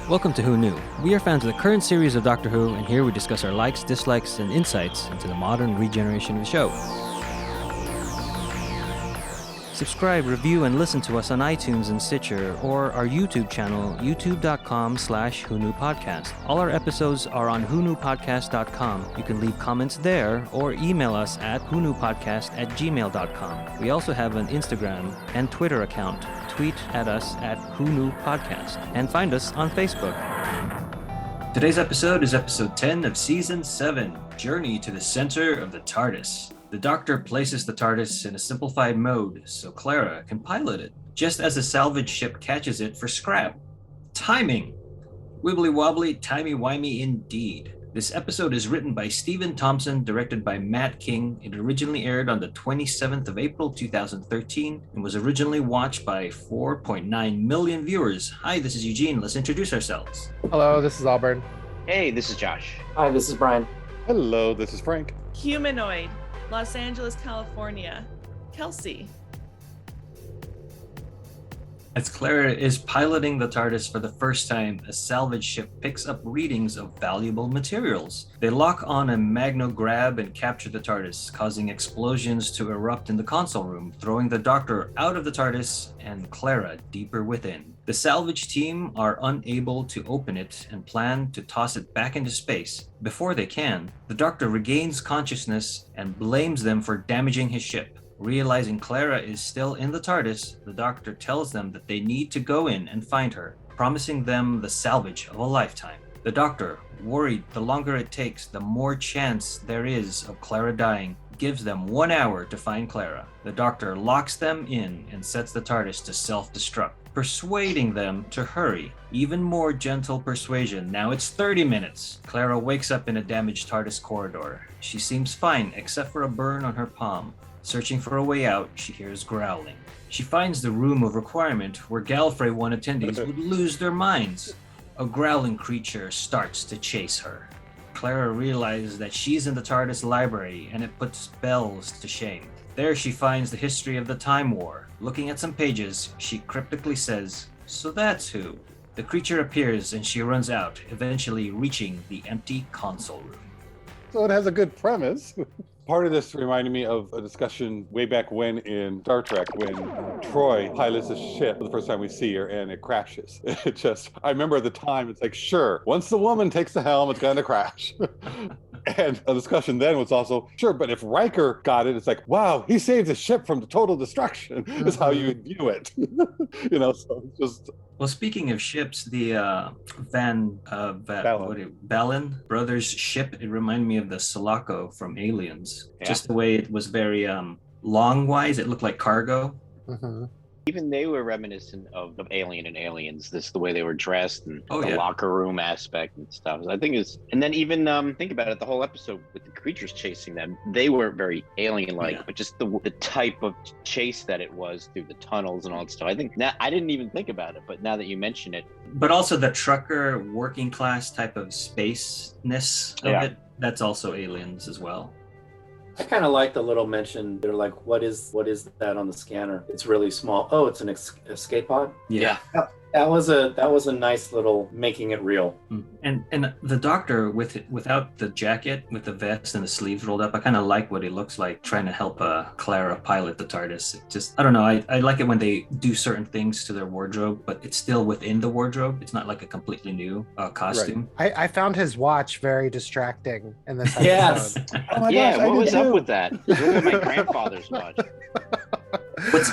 Welcome to Who Knew. We are fans of the current series of Doctor Who, and here we discuss our likes, dislikes, and insights into the modern regeneration of the show. Subscribe, review, and listen to us on iTunes and Stitcher, or our YouTube channel, youtube.com/WhoKnewPodcast. All our episodes are on WhoKnewPodcast.com. You can leave comments there, or email us at WhoKnewPodcast@gmail.com. We also have an Instagram and Twitter account. Tweet at us at WhoKnewPodcast, and find us on Facebook. Today's episode is episode 10 of Season 7, Journey to the Center of the Tardis. The Doctor places the TARDIS in a simplified mode so Clara can pilot it, just as the salvage ship catches it for scrap. Timing! Wibbly wobbly, timey-wimey indeed. This episode is written by Stephen Thompson, directed by Matt King. It originally aired on the 27th of April 2013 and was originally watched by 4.9 million viewers. Hi, this is Eugene. Let's introduce ourselves. Hello, this is Auburn. Hey, this is Josh. Hi, this is Brian. Hello, this is Frank. Humanoid, Los Angeles, California, Kelsey. As Clara is piloting the TARDIS for the first time, a salvage ship picks up readings of valuable materials. They lock on a magno-grab and capture the TARDIS, causing explosions to erupt in the console room, throwing the Doctor out of the TARDIS and Clara deeper within. The salvage team are unable to open it and plan to toss it back into space. Before they can, the Doctor regains consciousness and blames them for damaging his ship. Realizing Clara is still in the TARDIS, the Doctor tells them that they need to go in and find her, promising them the salvage of a lifetime. The Doctor, worried the longer it takes, the more chance there is of Clara dying, gives them 1 hour to find Clara. The Doctor locks them in and sets the TARDIS to self-destruct, persuading them to hurry. Even more gentle persuasion. Now it's 30 minutes. Clara wakes up in a damaged TARDIS corridor. She seems fine except for a burn on her palm. Searching for a way out, she hears growling. She finds the room of requirement where Gallifrey 1 attendees would lose their minds. A growling creature starts to chase her. Clara realizes that she's in the TARDIS library and it puts bells to shame. There she finds the history of the Time War. Looking at some pages, she cryptically says, "So that's who." The creature appears and she runs out, eventually reaching the empty console room. So it has a good premise. Part of this reminded me of a discussion way back when in Star Trek when Troy pilots a ship for the first time we see her and it crashes. I remember at the time, it's like, sure, once the woman takes the helm, it's going to crash. And a discussion then was also, sure, but if Riker got it, it's like, wow, he saved the ship from total destruction, is how you view it. So it's just... Well, speaking of ships, the Balin brothers ship, it reminded me of the Sulaco from Aliens. Yeah. Just the way it was very long-wise, it looked like cargo. Mm-hmm. Even they were reminiscent of Alien and Aliens, the way they were dressed and locker room aspect and stuff. I think it's, and then even think about it, the whole episode with the creatures chasing them, they were very alien-like, but just the type of chase that it was through the tunnels and all that stuff. I think I didn't even think about it, but now that you mention it. But also the trucker working class type of space-ness of it, that's also Aliens as well. I kind of like the little mention. They're like, what is that on the scanner? It's really small. Oh, it's an escape pod? Yeah. That was a nice little making it real. And the Doctor without the jacket, with the vest and the sleeves rolled up, I kind of like what it looks like trying to help Clara pilot the TARDIS. I don't know, I like it when they do certain things to their wardrobe, but it's still within the wardrobe. It's not like a completely new costume. Right. I found his watch very distracting in this episode. Yes. Oh my gosh, what was up with that? Look at my grandfather's watch.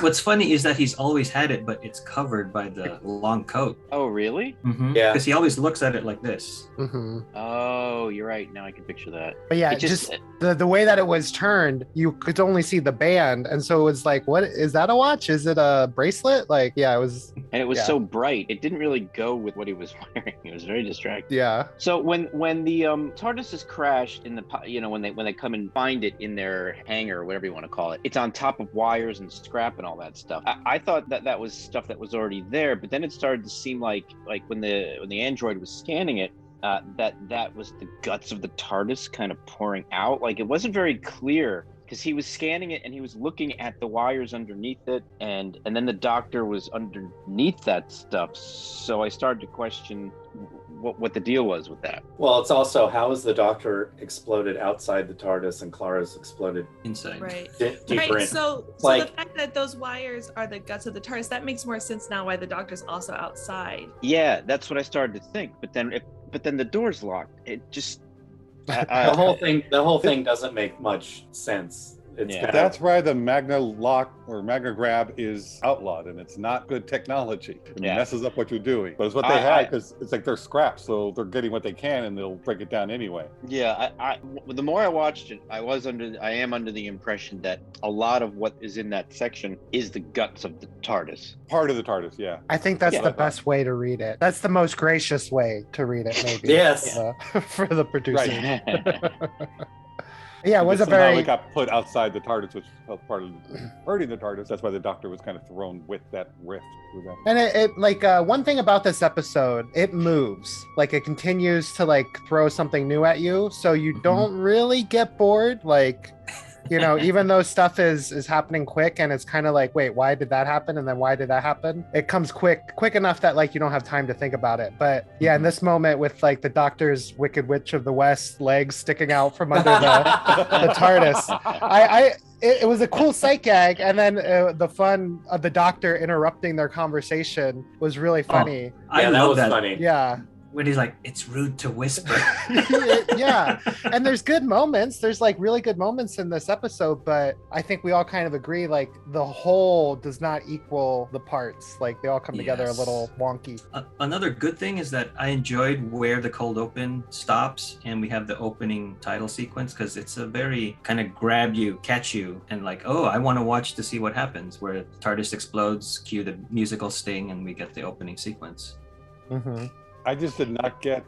What's funny is that he's always had it, but it's covered by the long coat. Oh, really? Mm-hmm. Yeah. Because he always looks at it like this. Mm-hmm. Oh, you're right. Now I can picture that. But yeah, just the way that it was turned, you could only see the band, and so it was like, what is that? A watch? Is it a bracelet? Like, yeah, it was. And it was so bright, it didn't really go with what he was wearing. It was very distracting. Yeah. So when the TARDIS is crashed in the when they come and find it in their hangar, or whatever you want to call it, it's on top of wires and scrap and all that stuff. I thought that was stuff that was already there, but then it started to seem like when the android was scanning it, that was the guts of the TARDIS kind of pouring out. Like, it wasn't very clear because he was scanning it and he was looking at the wires underneath it, and then the doctor was underneath that stuff. So I started to question what the deal was with that. Well, it's also, how is the doctor exploded outside the TARDIS and Clara's exploded Inside. Right. deeper Right. in? So like- the fact that those wires are the guts of the TARDIS, that makes more sense now why the doctor's also outside. Yeah, that's what I started to think. But then the door's locked. It just The whole thing doesn't make much sense. It's Yeah. But that's why the Magna lock or Magna grab is outlawed, and it's not good technology. It Yeah. messes up what you're doing. But it's what they had, because it's like they're scraps, so they're getting what they can, and they'll break it down anyway. Yeah, the more I watched it, I am under the impression that a lot of what is in that section is the guts of the TARDIS. Part of the TARDIS, yeah. I think that's Yeah. the best way to read it. That's the most gracious way to read it, maybe. Yes. For the producer. Right. Yeah, it was a Somehow very. it got put outside the TARDIS, which felt part of hurting the TARDIS. That's why the Doctor was kind of thrown with that rift through them. And it like one thing about this episode, it moves. Like it continues to like throw something new at you, so you don't really get bored. Like, you know, even though stuff is happening quick and it's kind of like, wait, why did that happen? And then why did that happen? It comes quick enough that like you don't have time to think about it. But yeah, in this moment with like the Doctor's Wicked Witch of the West legs sticking out from under the TARDIS, it was a cool sight gag, and then the fun of the Doctor interrupting their conversation was really funny. I that love was that. funny. Yeah. When he's like, it's rude to whisper. Yeah, and there's good moments. There's like really good moments in this episode, but I think we all kind of agree like the whole does not equal the parts. Like they all come together a Yes. little wonky. Another good thing is that I enjoyed where the cold open stops and we have the opening title sequence, because it's a very kind of grab you, catch you, and like, oh, I want to watch to see what happens, where TARDIS explodes, cue the musical sting, and we get the opening sequence. Mm-hmm. I just did not get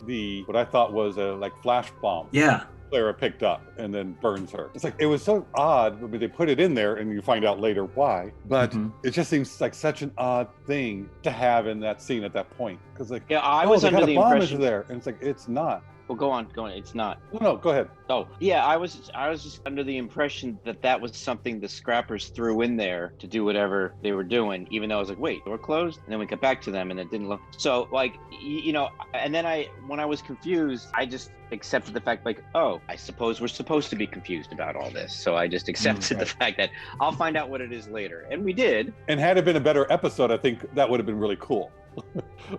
what I thought was a like flash bomb. Yeah. Clara picked up and then burns her. It's like, it was so odd. I mean, they put it in there and you find out later why, but it just seems like such an odd thing to have in that scene at that point. Because like, Yeah, I was they under got the a bomb impression. there, and it's like, it's not. Well, go on. It's not. No, go ahead. Oh, yeah, I was just under the impression that was something the scrappers threw in there to do whatever they were doing, even though I was like, wait, door closed? And then we got back to them and it didn't look. So, like, you know, and then when I was confused, I just accepted the fact, like, oh, I suppose we're supposed to be confused about all this. So I just accepted the fact that I'll find out what it is later. And we did. And had it been a better episode, I think that would have been really cool.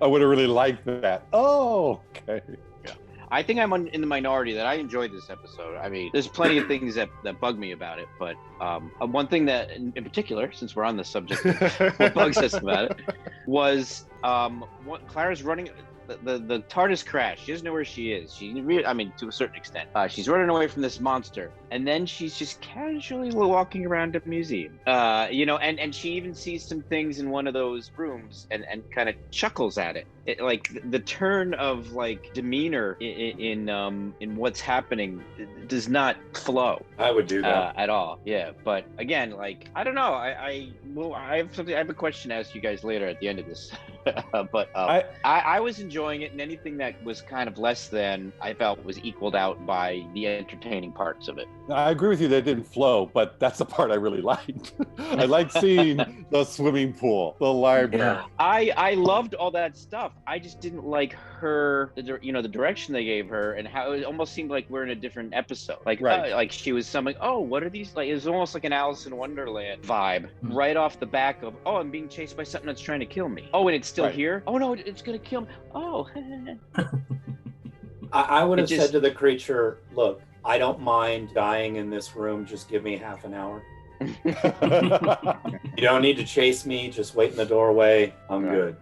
I would have really liked that. Oh, okay. I think I'm in the minority that I enjoyed this episode. I mean, there's plenty of things that bug me about it, but one thing that in particular, since we're on the subject of what bugs us about it, was what Clara's running. The TARDIS crash. She doesn't know where she is. I mean, to a certain extent, she's running away from this monster, and then she's just casually walking around a museum. You know, and she even sees some things in one of those rooms, and kind of chuckles at it. Like the turn of like demeanor in what's happening does not flow. I would do that at all. Yeah, but again, like I don't know. I have a question to ask you guys later at the end of this. But I was enjoying it, and anything that was kind of less than, I felt was equaled out by the entertaining parts of it. I agree with you that it didn't flow, but that's the part I really liked. I liked seeing the swimming pool, the library. Yeah. I loved all that stuff. I just didn't like her, the direction they gave her, and how it almost seemed like we're in a different episode. Like, like she was something. Oh, what are these? Like, it was almost like an Alice in Wonderland vibe, right off the back of, oh, I'm being chased by something that's trying to kill me. Oh, and it's still here. Oh no, it's gonna kill me. Oh. I would have said to the creature, look, I don't mind dying in this room, just give me half an hour. You don't need to chase me, just wait in the doorway, I'm good.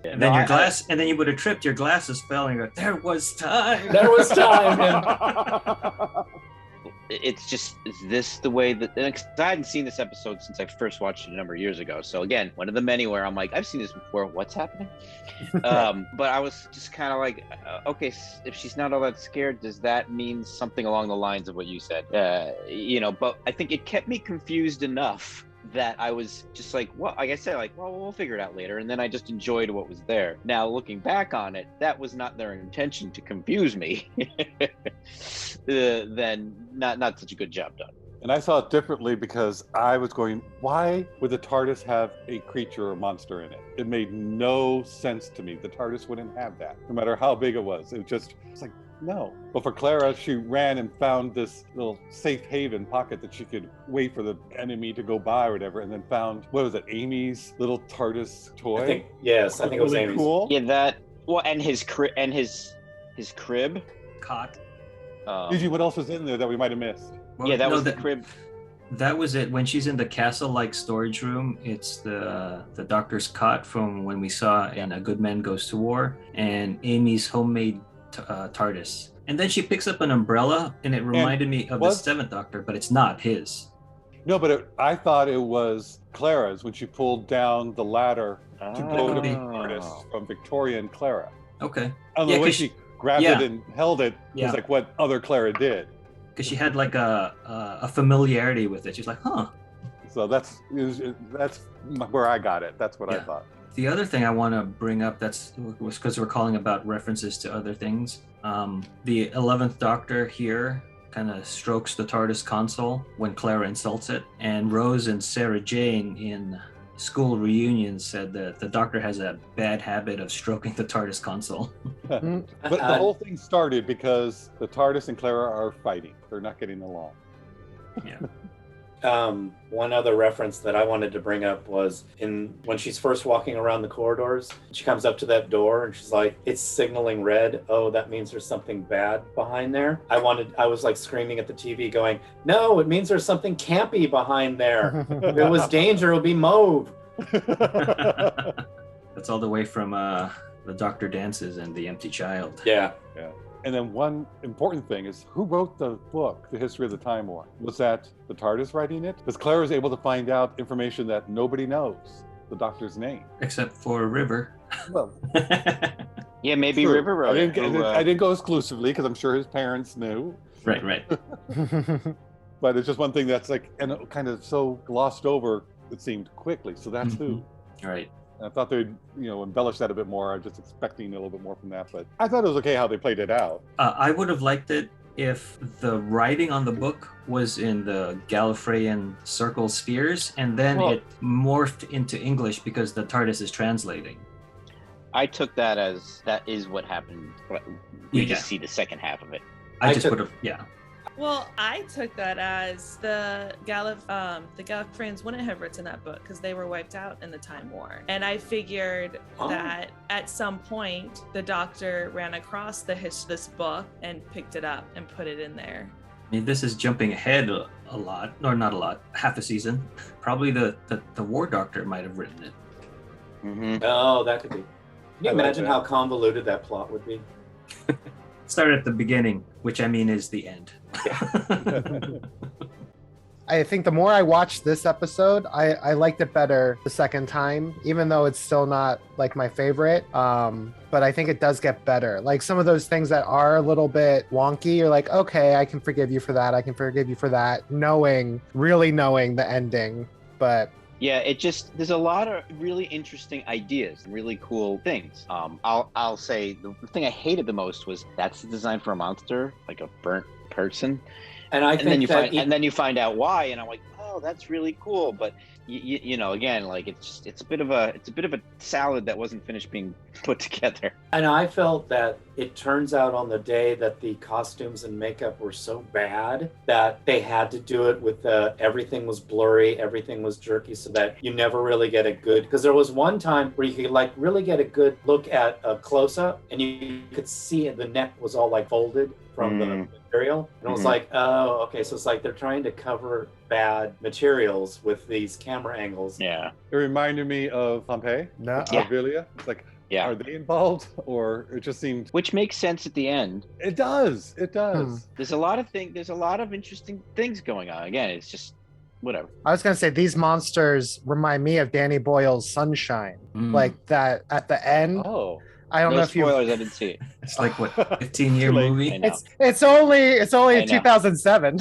Yeah, and then and then you would have tripped, your glasses fell, and you go, there was time. There was time. Is this the way that, because I hadn't seen this episode since I first watched it a number of years ago. So again, one of the many where I'm like, I've seen this before, what's happening? But I was just kind of like, okay, if she's not all that scared, does that mean something along the lines of what you said? You know, but I think it kept me confused enough that I was just like, well, like I said, like, well, we'll figure it out later. And then I just enjoyed what was there. Now, looking back on it, that was not their intention to confuse me. Then not such a good job done. And I saw it differently because I was going, why would the TARDIS have a creature or monster in it? It made no sense to me. The TARDIS wouldn't have that, no matter how big it was. It's like, no. But for Clara, she ran and found this little safe haven pocket that she could wait for the enemy to go by or whatever, and then found, what was it, Amy's little TARDIS toy? I think it was Amy's. Cool. Yeah, that. Well, and his crib. Cot. Gigi, what else was in there that we might have missed? Well, Yeah, that no, was the crib. That was it. When she's in the castle-like storage room, it's the doctor's cot from when we saw in A Good Man Goes to War, and Amy's homemade TARDIS. And then she picks up an umbrella, and it reminded me of the Seventh Doctor, but it's not his. No, but I thought it was Clara's when she pulled down the ladder to go to the TARDIS from Victoria and Clara. Okay. And the way she grabbed it and held it was like what other Clara did. Because she had like a familiarity with it. She's like, huh. So that's where I got it. That's what I thought. The other thing I want to bring up was because we're calling about references to other things. The 11th Doctor here kind of strokes the TARDIS console when Clara insults it. And Rose and Sarah Jane in school reunion said that the Doctor has a bad habit of stroking the TARDIS console. But the whole thing started because the TARDIS and Clara are fighting. They're not getting along. Yeah. One other reference that I wanted to bring up was when she's first walking around the corridors, she comes up to that door and she's like, it's signaling red. Oh, that means there's something bad behind there. I was like screaming at the TV going, no, it means there's something campy behind there. If it was danger, it would be mauve. That's all the way from the Doctor Dances and The Empty Child. Yeah. And then one important thing is, who wrote the book, The History of the Time War? Was that the TARDIS writing it? Because Claire was able to find out information that nobody knows, the Doctor's name. Except for River. Well, yeah, maybe true. River wrote it. I didn't go exclusively because I'm sure his parents knew. Right. But it's just one thing that's like, and kind of so glossed over, it seemed quickly. So that's who. Right. I thought they'd, embellish that a bit more. I was just expecting a little bit more from that, but I thought it was okay how they played it out. I would have liked it if the writing on the book was in the Gallifreyan circle spheres, and then it morphed into English because the TARDIS is translating. I took that as that is what happened. We just see the second half of it. I just would have, Well, I took that as the Gallifreyans wouldn't have written that book because they were wiped out in the Time War. And I figured that at some point the Doctor ran across this book and picked it up and put it in there. I mean, this is jumping ahead a lot, or not a lot, half a season. Probably the War Doctor might have written it. Mm-hmm. Oh, that could be. Can you imagine how convoluted that plot would be? Start at the beginning, which I mean is the end. I think the more I watched this episode, I liked it better the second time, even though it's still not like my favorite. But I think it does get better. Like some of those things that are a little bit wonky, you're like, okay, I can forgive you for that. I can forgive you for that. Really knowing the ending. But yeah, there's a lot of really interesting ideas, really cool things. I'll say the thing I hated the most was that's the design for a monster, like a burnt person. And then you find out why, and I'm like, oh, that's really cool. But again, like it's a bit of a salad that wasn't finished being put together. And I felt that it turns out on the day that the costumes and makeup were so bad that they had to do it with everything was blurry, everything was jerky, so that you never really get a good. Because there was one time where you could like really get a good look at a close up, and you could see the neck was all like folded from the material, and it was like, oh, okay, so it's like they're trying to cover bad materials with these camera angles. Yeah, it reminded me of Pompeii. Arvelia. It's like, are they involved, or it just seemed, which makes sense at the end. It does. There's a lot of interesting things going on. Again, it's just whatever. I was gonna say these monsters remind me of Danny Boyle's Sunshine, like that at the end. I don't know if spoilers. I didn't see it. It's like what 15-year movie. It's only 2007.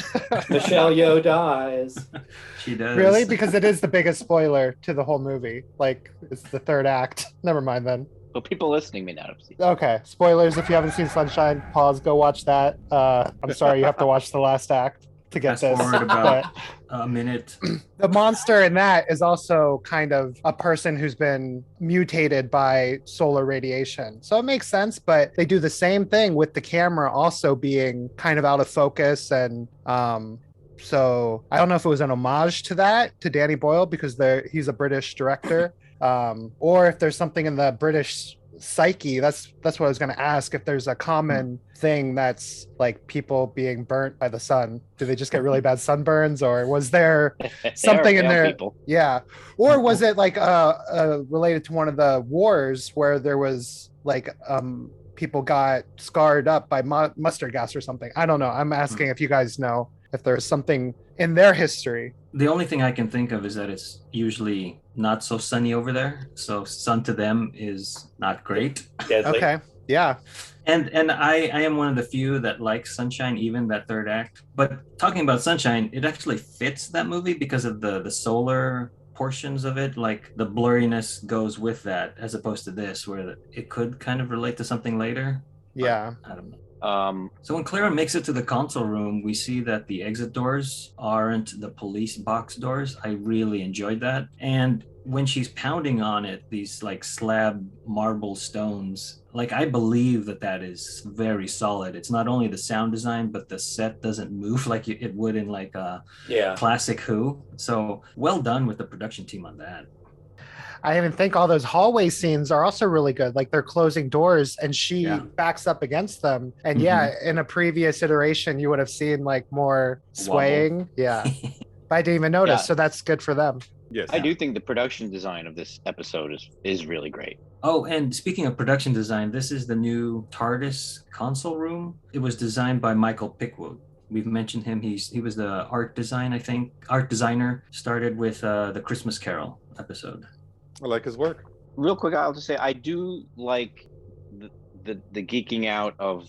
Michelle Yeoh dies. She does. Really? Because it is the biggest spoiler to the whole movie. Like it's the third act. Never mind then. Well, people listening may not have seen it. Okay. Spoilers if you haven't seen Sunshine, pause, go watch that. I'm sorry you have to watch the last act. to get Fast this. forward about a minute. The monster in that is also kind of a person who's been mutated by solar radiation. So it makes sense, but they do the same thing with the camera also being kind of out of focus. And so I don't know if it was an homage to that, to Danny Boyle, because he's a British director, or if there's something in the British psyche. That's what I was going to ask, if there's a common thing that's like people being burnt by the sun. Do they just get really bad sunburns, or was there something in there? People. Yeah. Or was it like related to one of the wars where there was like people got scarred up by mustard gas or something? I don't know. I'm asking if you guys know if there's something in their history. The only thing I can think of is that it's usually not so sunny over there. So sun to them is not great. Deadly. Okay. Yeah. And I am one of the few that likes Sunshine, even that third act. But talking about Sunshine, it actually fits that movie because of the solar portions of it. Like the blurriness goes with that, as opposed to this, where it could kind of relate to something later. Yeah. I don't know. So when Clara makes it to the console room, we see that the exit doors aren't the police box doors. I really enjoyed that. And when she's pounding on it, these like slab marble stones, like I believe that is very solid. It's not only the sound design, but the set doesn't move like it would in like a classic Who. So well done with the production team on that. I even think all those hallway scenes are also really good. Like they're closing doors and she backs up against them. And in a previous iteration, you would have seen like more swaying. Wobble. Yeah. But I didn't even notice. So that's good for them. Yes. I do think the production design of this episode is really great. Oh, and speaking of production design, this is the new Tardis console room. It was designed by Michael Pickwood. We've mentioned him. He was the art designer, started with the Christmas Carol episode. I like his work. Real quick, I'll just say I do like the geeking out of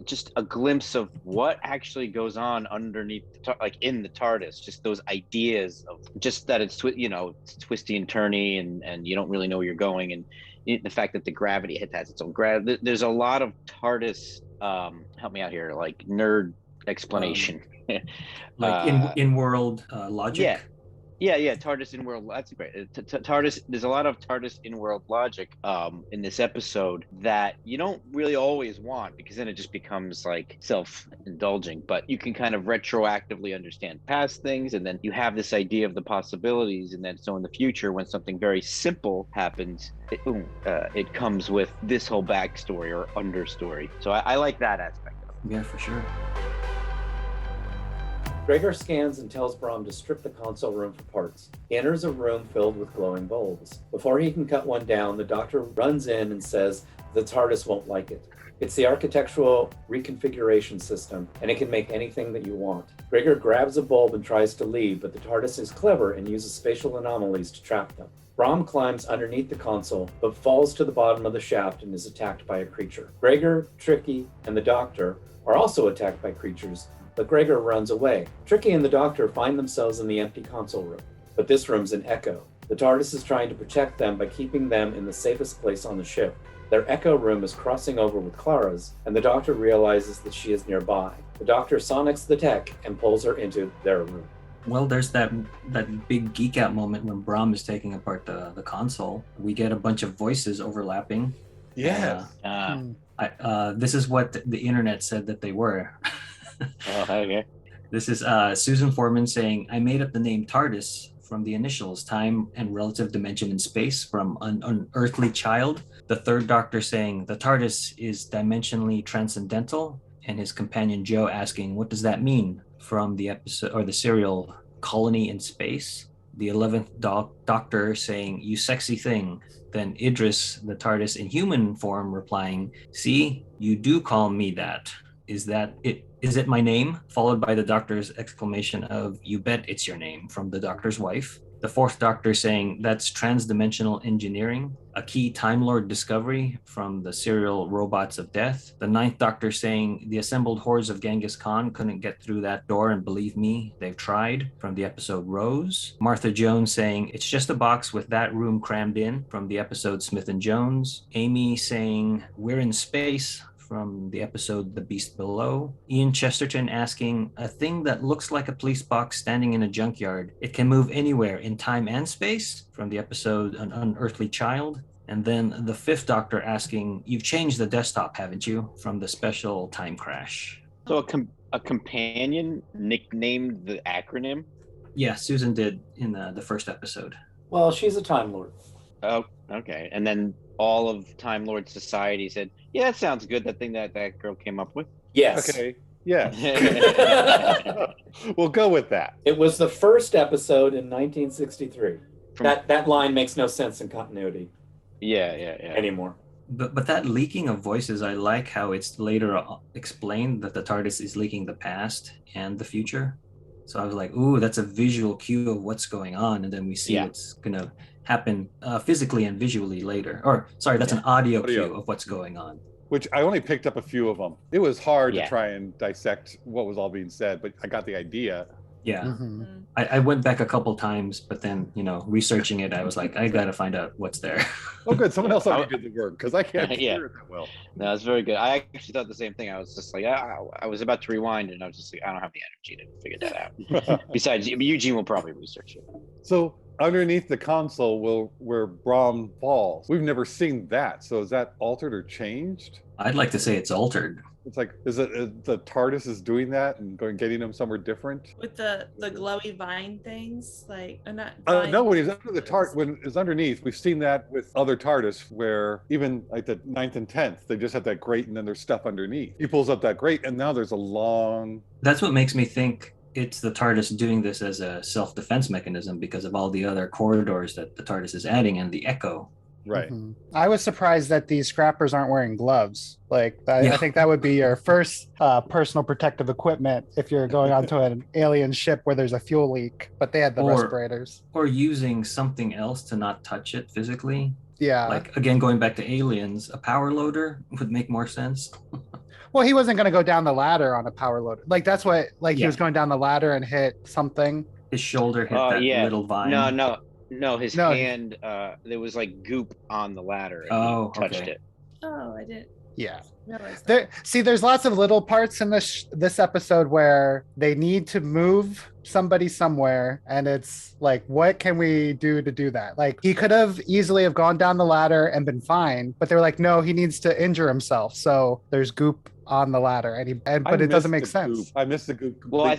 just a glimpse of what actually goes on underneath, like in the TARDIS. Just those ideas of just that it's it's twisty and turny, and you don't really know where you're going, and the fact that the gravity has its own gravity. There's a lot of TARDIS. Help me out here, like nerd explanation, like in world logic. Yeah. Yeah, TARDIS in world. That's great. TARDIS. There's a lot of TARDIS in world logic in this episode that you don't really always want, because then it just becomes like self-indulging. But you can kind of retroactively understand past things, and then you have this idea of the possibilities, and then so in the future, when something very simple happens, it comes with this whole backstory or understory. So I like that aspect of it. Yeah, for sure. Gregor scans and tells Brom to strip the console room for parts. He enters a room filled with glowing bulbs. Before he can cut one down, the Doctor runs in and says the TARDIS won't like it. It's the architectural reconfiguration system, and it can make anything that you want. Gregor grabs a bulb and tries to leave, but the TARDIS is clever and uses spatial anomalies to trap them. Brom climbs underneath the console, but falls to the bottom of the shaft and is attacked by a creature. Gregor, Tricky, and the Doctor are also attacked by creatures, but Gregor runs away. Tricky and the Doctor find themselves in the empty console room, but this room's an echo. The TARDIS is trying to protect them by keeping them in the safest place on the ship. Their echo room is crossing over with Clara's, and the Doctor realizes that she is nearby. The Doctor sonics the tech and pulls her into their room. Well, there's that big geek out moment when Brom is taking apart the console. We get a bunch of voices overlapping. Yeah. This is what the internet said that they were. Oh, okay. This is Susan Foreman saying, I made up the name TARDIS from the initials, time and relative dimension in space, from an unearthly child. The third Doctor saying, the TARDIS is dimensionally transcendental, and his companion Joe asking, what does that mean, from the episode or the serial Colony in Space. The 11th Doctor saying, you sexy thing. Then Idris, the TARDIS in human form, replying, see, you do call me that. Is that it? Is it my name? Followed by the Doctor's exclamation of, you bet it's your name, from the Doctor's wife. The fourth Doctor saying, that's transdimensional engineering, a key Time Lord discovery, from the serial Robots of Death. The ninth Doctor saying, the assembled hordes of Genghis Khan couldn't get through that door, and believe me, they've tried, from the episode Rose. Martha Jones saying, it's just a box with that room crammed in, from the episode Smith and Jones. Amy saying, we're in space, from the episode The Beast Below. Ian Chesterton asking, a thing that looks like a police box standing in a junkyard. It can move anywhere in time and space, from the episode An Unearthly Child. And then the Fifth Doctor asking, you've changed the desktop, haven't you? From the special Time Crash. So a companion nicknamed the acronym? Yeah, Susan did in the first episode. Well, she's a Time Lord. Oh, okay. And then all of Time Lord Society said, yeah, that sounds good, that thing that girl came up with. Yes. Okay. Yes. We'll go with that. It was the first episode in 1963. That line makes no sense in continuity. Yeah. Anymore. But that leaking of voices, I like how it's later explained that the TARDIS is leaking the past and the future. So I was like, ooh, that's a visual cue of what's going on. And then we see what's going to happen physically and visually later. Or, sorry, that's an audio cue of what's going on. Which I only picked up a few of them. It was hard to Yeah. try and dissect what was all being said, but I got the idea. Yeah. Mhm. I went back a couple times, but then, researching it, I was like, I got to find out what's there. Oh, good. Someone else already did the work because I can't Yeah. hear it that well. No, that's very good. I actually thought the same thing. I was just like, I was about to rewind, and I was just like, I don't have the energy to figure that out. Besides, Eugene will probably research it. So underneath the console where Brahm falls, we've never seen that. So is that altered or changed? I'd like to say it's altered. It's like, is it the TARDIS is doing that and getting him somewhere different? With the glowy vine things, like not No, when he's under the when it's underneath, we've seen that with other TARDIS where even like the 9th and 10th, they just have that grate and then there's stuff underneath. He pulls up that grate and now there's a long. That's what makes me think it's the TARDIS doing this as a self-defense mechanism because of all the other corridors that the TARDIS is adding and the echo. Right. Mhm. I was surprised that these scrappers aren't wearing gloves. I think that would be your first personal protective equipment if you're going onto an alien ship where there's a fuel leak, but they had the respirators. Or using something else to not touch it physically. Yeah. Like, again, going back to Aliens, a power loader would make more sense. Well, he wasn't going to go down the ladder on a power loader. Like, that's what, he was going down the ladder and hit something. His shoulder hit that little vine. No, his hand, there was like goop on the ladder and he touched it. Oh, I didn't realize that. There's lots of little parts in this episode where they need to move somebody somewhere, and it's like, what can we do to do that? Like, he could have easily have gone down the ladder and been fine, but they're like, no, he needs to injure himself. So there's goop on the ladder, but it doesn't make sense. I missed the goop completely. Well, I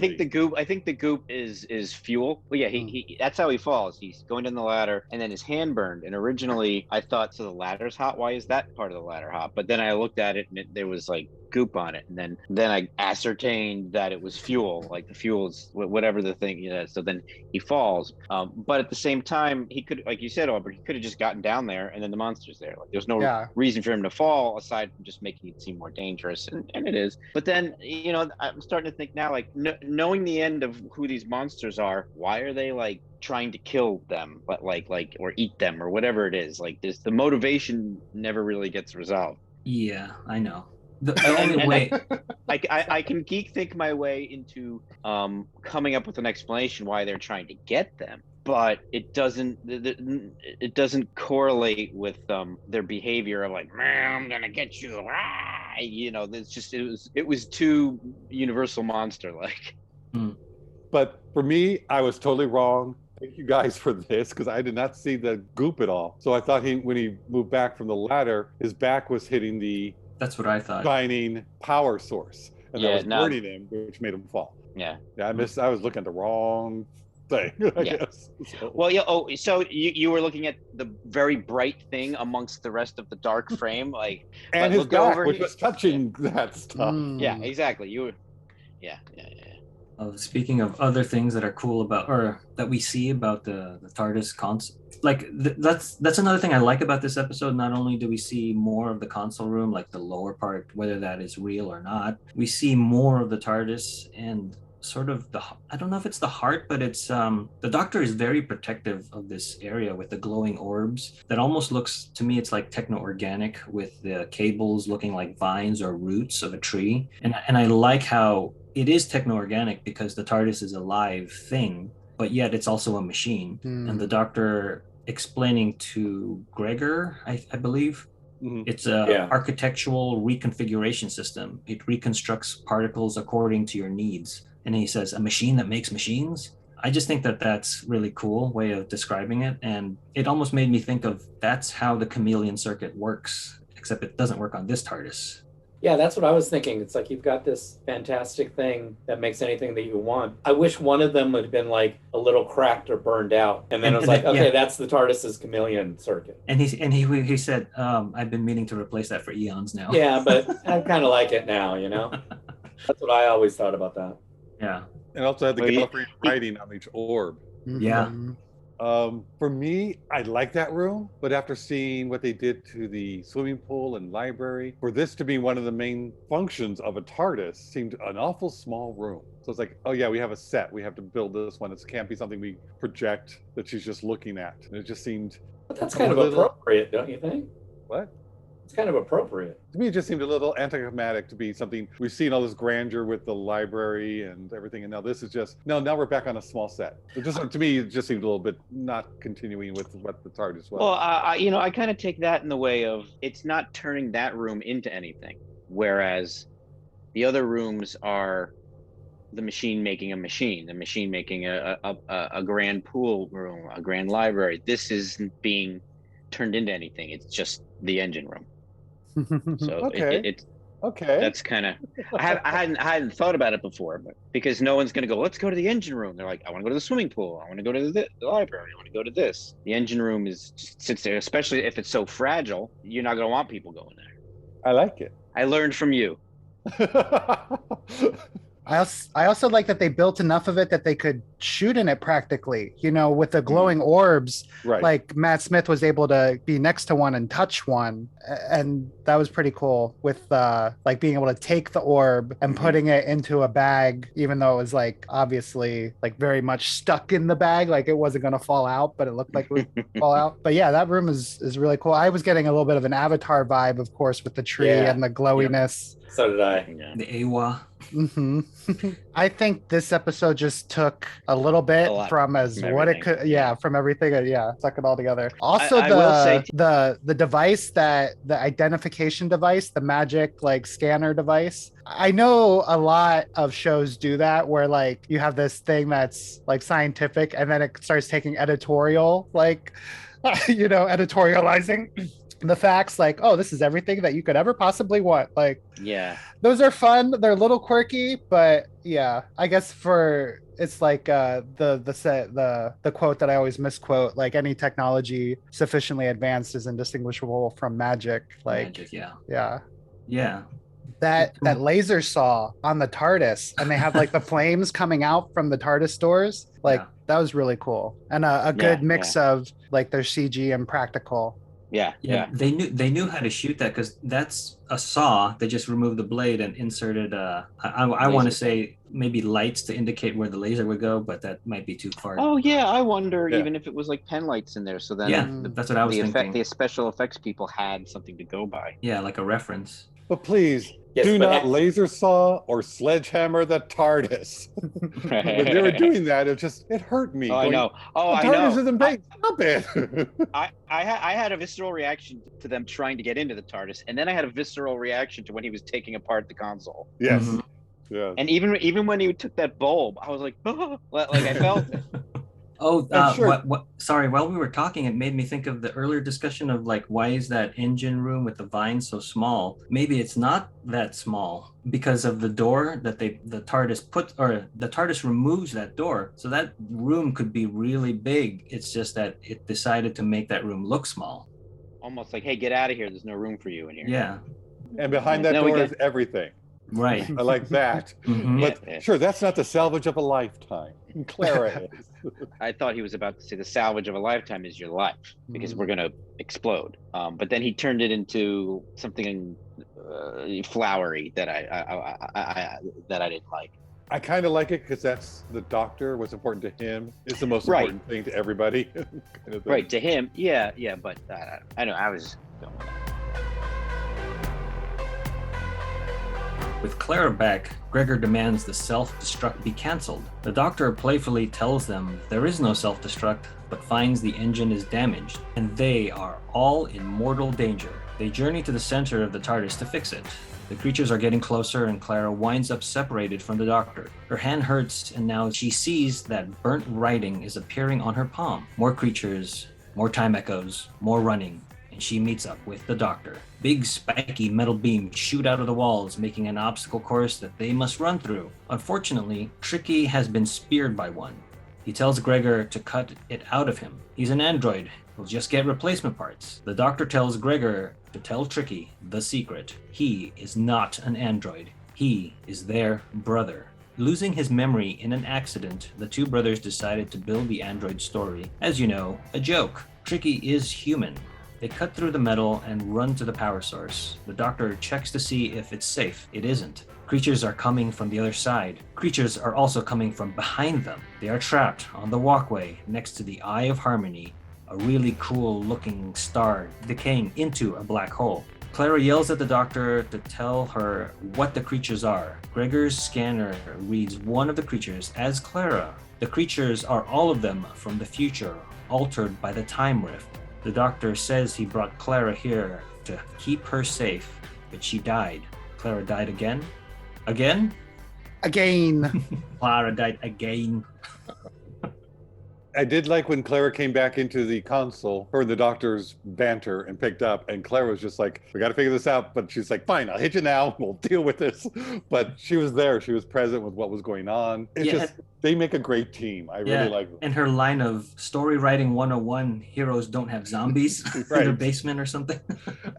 think the goop is fuel. Well, yeah, he that's how he falls. He's going down the ladder, and then his hand burned. And originally, I thought, so the ladder's hot. Why is that part of the ladder hot? But then I looked at it, and there was like goop on it, and then I ascertained that it was fuel, like the fuel's whatever the thing is. So then he falls. But at the same time, he could, like you said, Albert, he could have just gotten down there, and then the monster's there. Like, there's no reason for him to fall aside from just making it seem more dangerous. And it is. But then, I'm starting to think now, like, knowing the end of who these monsters are, why are they like trying to kill them, but like or eat them or whatever it is? Like, the motivation never really gets resolved. Yeah, I know. The only way I can geek think my way into coming up with an explanation why they're trying to get them, but it doesn't correlate with their behavior of like, man, I'm gonna get you. It's just it was too Universal Monster like. But for me, I was totally wrong. Thank you guys for this, because I did not see the goop at all. So I thought when he moved back from the ladder, his back was hitting the That's what I thought. shining power source, and that was burning him, which made him fall. Yeah, I was looking at the wrong thing, I guess. So. Well, yeah. Oh, so you were looking at the very bright thing amongst the rest of the dark frame, like, and his back, which was touching that stuff. Yeah, exactly. You were, yeah. Speaking of other things that are cool about, or that we see about the TARDIS console, like that's another thing I like about this episode. Not only do we see more of the console room, like the lower part, whether that is real or not, we see more of the TARDIS and sort of I don't know if it's the heart, but it's the Doctor is very protective of this area with the glowing orbs that almost looks to me, it's like techno-organic, with the cables looking like vines or roots of a tree, and I like how it is techno-organic because the TARDIS is a live thing, but yet it's also a machine. And the Doctor explaining to Gregor, I believe, It's a architectural reconfiguration system. It reconstructs particles according to your needs. And he says, a machine that makes machines? I just think that that's really cool way of describing it. And it almost made me think of that's how the chameleon circuit works, except it doesn't work on this TARDIS. Yeah, that's what I was thinking. It's like you've got this fantastic thing that makes anything that you want. I wish one of them would have been like a little cracked or burned out. And then it was like, okay, that's the TARDIS's chameleon circuit. And he said, I've been meaning to replace that for eons now. Yeah, but I kind of like it now, you know? That's what I always thought about that. Yeah. And also had the Gallifreyan writing on each orb. Yeah. For me, I like that room, but after seeing what they did to the swimming pool and library, for this to be one of the main functions of a TARDIS seemed an awful small room. So it's like, oh yeah, we have a set. We have to build this one. It can't be something we project that she's just looking at. And it just seemed... But that's kind of appropriate, don't you think? What? It's kind of appropriate. To me, it just seemed a little anticlimactic to be something. We've seen all this grandeur with the library and everything, and now this is just now we're back on a small set. It just to me, it just seemed a little bit not continuing with what the TARDIS was. Well, I kind of take that in the way of it's not turning that room into anything, whereas the other rooms are the machine making a machine, the machine making a grand pool room, a grand library. This isn't being turned into anything. It's just the engine room. So it's okay. That's kind of I hadn't thought about it before, but because no one's going to go, let's go to the engine room. They're like, I want to go to the swimming pool. I want to go to the library. I want to go to this. The engine room just sits there, especially if it's so fragile. You're not going to want people going there. I like it. I learned from you. I also like that they built enough of it that they could shoot in it practically, you know, with the glowing orbs. Right. Like Matt Smith was able to be next to one and touch one. And that was pretty cool with like being able to take the orb and putting it into a bag, even though it was like obviously like very much stuck in the bag. Like it wasn't going to fall out, but it looked like it would fall out. But yeah, that room is really cool. I was getting a little bit of an Avatar vibe, of course, with the tree and the glowiness. Yep. So did I. Yeah. The Awa. I think this episode just took a little bit from what it could, from everything, suck it all together. Also, the device the identification device, the magic like scanner device. I know a lot of shows do that where like you have this thing that's like scientific and then it starts taking editorial, like editorializing the facts, like, oh, this is everything that you could ever possibly want. Like, those are fun. They're a little quirky, but I guess it's like the quote that I always misquote, like any technology sufficiently advanced is indistinguishable from magic. Like, that laser saw on the TARDIS, and they have like the flames coming out from the TARDIS doors. Like that was really cool, and a good mix of like their CG and practical. Yeah. They knew how to shoot that because that's a saw. They just removed the blade and inserted I want to say maybe lights to indicate where the laser would go, but that might be too far. Oh yeah, I wonder even if it was like pen lights in there. So then that's what I was thinking. The special effects people had something to go by. Yeah, like a reference. But please. Do not laser saw or sledgehammer the TARDIS. When they were doing that, it hurt me. Oh, I know. Oh, the TARDIS isn't big. Stop it. I had a visceral reaction to them trying to get into the TARDIS, and then I had a visceral reaction to when he was taking apart the console. Yes. Yeah. And even when he took that bulb, I was like, oh, like I felt it. Oh, sorry. While we were talking, it made me think of the earlier discussion of like, why is that engine room with the vines so small? Maybe it's not that small because of the door that the TARDIS removes that door. So that room could be really big. It's just that it decided to make that room look small. Almost like, hey, get out of here. There's no room for you in here. Yeah. And behind that door is everything. Right. I like that. But sure, that's not the salvage of a lifetime. Clara is. I thought he was about to say the salvage of a lifetime is your life because we're going to explode. But then he turned it into something flowery that I didn't like. I kind of like it because that's the Doctor. What's important to him is the most important thing to everybody. Kind of right, to him. Yeah. But I know I was going with that. With Clara back, Gregor demands the self-destruct be cancelled. The doctor playfully tells them there is no self-destruct, but finds the engine is damaged, and they are all in mortal danger. They journey to the center of the TARDIS to fix it. The creatures are getting closer, and Clara winds up separated from the doctor. Her hand hurts, and now she sees that burnt writing is appearing on her palm. More creatures, more time echoes, more running, and she meets up with the doctor. Big spiky metal beams shoot out of the walls, making an obstacle course that they must run through. Unfortunately, Tricky has been speared by one. He tells Gregor to cut it out of him. He's an android. He'll just get replacement parts. The doctor tells Gregor to tell Tricky the secret. He is not an android. He is their brother. Losing his memory in an accident, the two brothers decided to build the android story. As you know, a joke. Tricky is human. They cut through the metal and run to the power source. The doctor checks to see if it's safe. It isn't. Creatures are coming from the other side. Creatures are also coming from behind them. They are trapped on the walkway next to the Eye of Harmony, a really cool looking star decaying into a black hole. Clara yells at the doctor to tell her what the creatures are. Gregor's scanner reads one of the creatures as Clara. The creatures are all of them from the future, altered by the time rift. The doctor says he brought Clara here to keep her safe, but she died. Clara died again? Again? Again. Clara died again. I did like when Clara came back into the console, her and the doctor's banter and picked up, and Clara was just like, we got to figure this out. But she's like, fine, I'll hit you now. We'll deal with this. But she was there. She was present with what was going on. It's just, they make a great team. I really like them. And her line of story writing 101, heroes don't have zombies in their basement or something.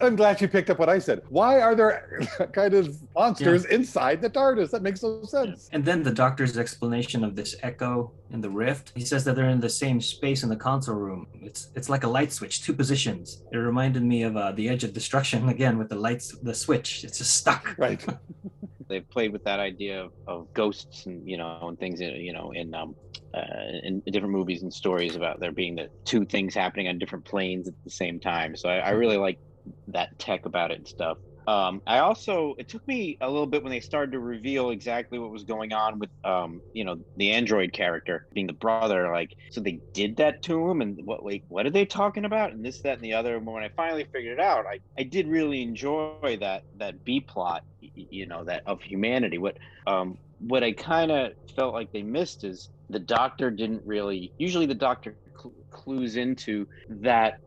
I'm glad she picked up what I said. Why are there kind of monsters inside the TARDIS? That makes no sense. And then the doctor's explanation of this echo in the rift. He says that they're in the same space in the console room. It's like a light switch, two positions. It reminded me of the Edge of Destruction again with the switch. It's just stuck. Right. They've played with that idea of ghosts and and things in different movies and stories about there being the two things happening on different planes at the same time. So I really like that tech about it and stuff. It took me a little bit when they started to reveal exactly what was going on with, the android character being the brother. Like, so they did that to him, and what are they talking about? And this, that, and the other. And when I finally figured it out, I did really enjoy that B plot, that of humanity. What I kind of felt like they missed is the doctor didn't really. Usually, the doctor clues into that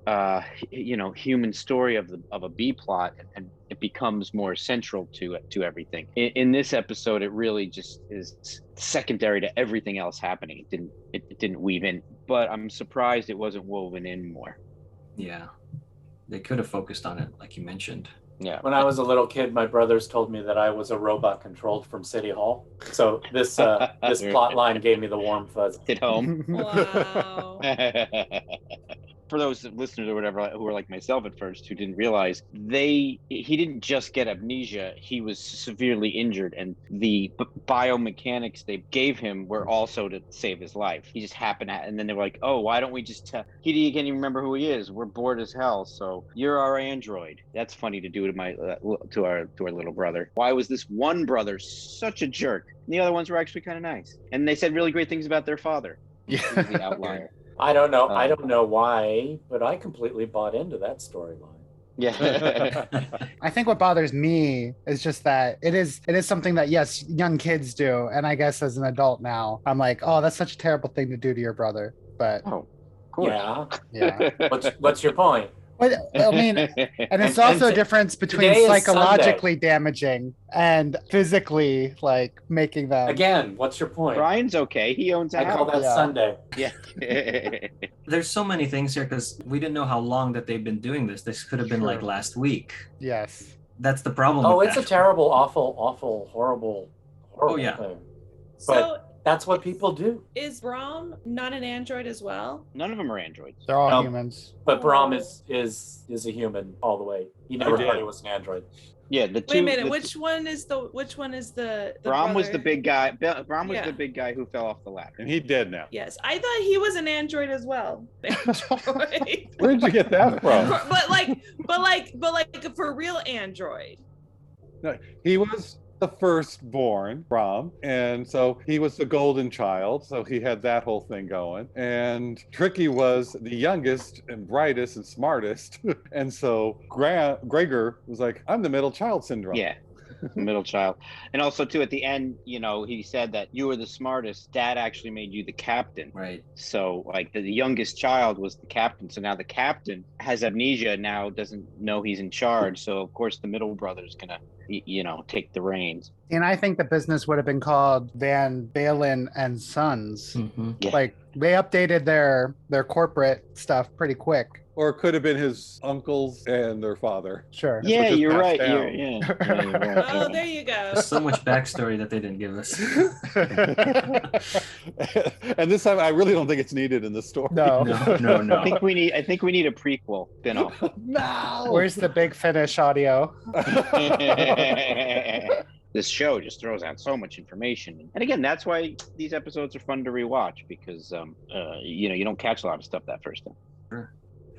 human story of a B plot, and it becomes more central to everything. In this episode, it really just is secondary to everything else happening. It didn't weave in, but I'm surprised it wasn't woven in more. Yeah, they could have focused on it, like you mentioned. Yeah. When I was a little kid, my brothers told me that I was a robot controlled from City Hall. So this plot line gave me the warm fuzz. Hit home. Wow. For those listeners or whatever who were like myself at first, who didn't realize, he didn't just get amnesia, he was severely injured, and the biomechanics they gave him were also to save his life. He just happened and then they were like, oh, why don't we just tell he can't even remember who he is, we're bored as hell, so you're our android. That's funny to do to our little brother. Why was this one brother such a jerk and the other ones were actually kind of nice, and they said really great things about their father? Yeah. The outlier. I don't know. I don't know why, but I completely bought into that storyline. Yeah. I think what bothers me is just that it is something that, yes, young kids do. And I guess as an adult now, I'm like, oh, that's such a terrible thing to do to your brother. But yeah. What's your point? But, I mean, and it's also a difference between psychologically damaging and physically, like, making them. Again, what's your point? Brian's okay. He owns a house. I call that Sunday. Yeah. There's so many things here because we didn't know how long that they've been doing this. This could have been like last week. Yes. That's the problem. Oh, with it's that. a terrible, awful, horrible thing. So that's what people do. is Brahm not an android as well? None of them are androids. They're all humans. But Brahm is a human all the way. He never thought he was an android. Yeah, Wait a minute. Which one is the Brahm was brother? the big guy. Brahm was the big guy who fell off the ladder. And he's dead now. Yes, I thought he was an android as well. Android. Where'd you get that from? but like for real android. No, he was the firstborn from, and so he was the golden child, so he had that whole thing going. And Tricky was the youngest and brightest and smartest, and so Gregor was like, I'm the middle child syndrome. Yeah. Middle child. And also too, at the end, he said that you were the smartest. Dad actually made you the captain. Right. So like the youngest child was the captain. So now the captain has amnesia, now doesn't know he's in charge. So of course the middle brother's gonna take the reins. And I think the business would have been called Van Balen and Sons. Mm-hmm. Yeah. Like they updated their corporate stuff pretty quick. Or it could have been his uncles and their father. Sure. That's Yeah, what just you're passed right. down. You're right. Oh, there you go. There's so much backstory that they didn't give us. And this time, I really don't think it's needed in the story. No. No. I think we need a prequel spin-off. No. Where's the Big Finish audio? This show just throws out so much information, and again, that's why these episodes are fun to rewatch, because you don't catch a lot of stuff that first time. Sure.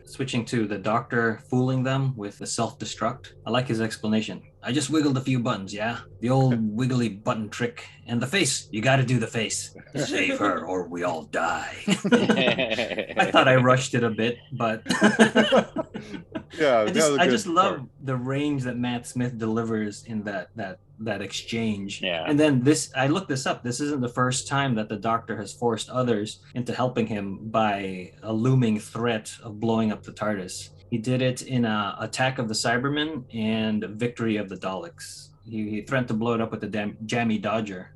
Switching to the doctor fooling them with the self-destruct. I like his explanation. I just wiggled a few buttons, yeah? The old wiggly button trick. And the face. You gotta do the face. Save her or we all die. I thought I rushed it a bit, but Yeah, I just love the range that Matt Smith delivers in that exchange. Yeah. And then I looked this up. This isn't the first time that the doctor has forced others into helping him by a looming threat of blowing up the TARDIS. He did it in Attack of the Cybermen and Victory of the Daleks. He threatened to blow it up with the Jammy Dodger.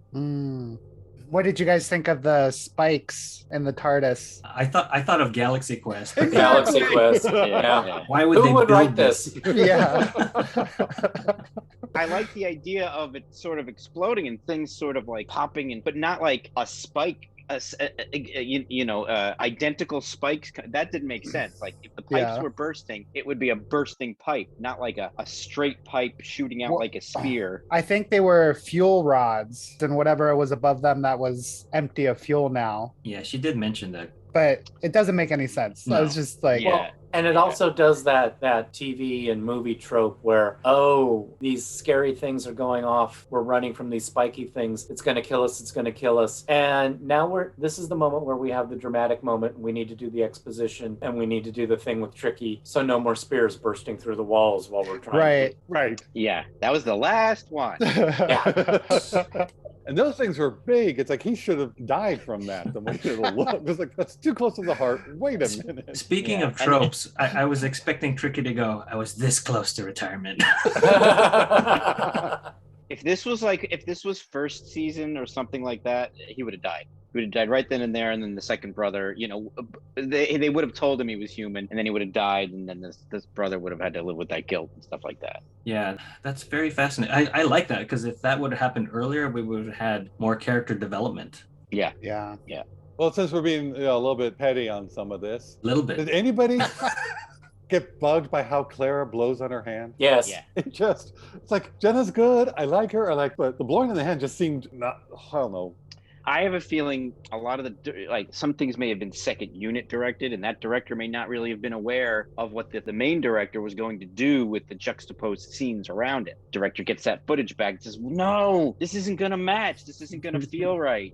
What did you guys think of the spikes in the TARDIS? I thought of Galaxy Quest. Galaxy Quest. Yeah. Why would Who they would build write this? Yeah. I like the idea of it sort of exploding and things sort of like popping in, but not like a spike. Identical spikes. That didn't make sense. Like if the pipes were bursting, it would be a bursting pipe, not like a straight pipe shooting out like a spear. I think they were fuel rods, and whatever was above them that was empty of fuel now. Yeah, she did mention that. But it doesn't make any sense. No. I was just like, Yeah. And it also does that TV and movie trope where, these scary things are going off. We're running from these spiky things. It's going to kill us. It's going to kill us. And now this is the moment where we have the dramatic moment. We need to do the exposition and we need to do the thing with Tricky. So no more spears bursting through the walls while we're trying. right. Yeah, that was the last one. And those things were big. It's like he should have died from that. The way it looked. It was like, that's too close to the heart. Wait a minute. Speaking of tropes, I was expecting Tricky to go, I was this close to retirement. If this was first season or something like that, he would have died. He would have died right then and there, and then the second brother, they would have told him he was human, and then he would have died, and then this brother would have had to live with that guilt and stuff like that. Yeah, that's very fascinating. I like that, because if that would have happened earlier, we would have had more character development. Yeah. Well, since we're being a little bit petty on some of this, A little bit. did anybody get bugged by how Clara blows on her hand? Yes. Yeah. It's like, Jenna's good. I like her. But the blowing on the hand just seemed not, I don't know. I have a feeling a lot of some things may have been second unit directed, and that director may not really have been aware of what the main director was going to do with the juxtaposed scenes around it. Director gets that footage back and says, no, this isn't going to match. This isn't going to feel right.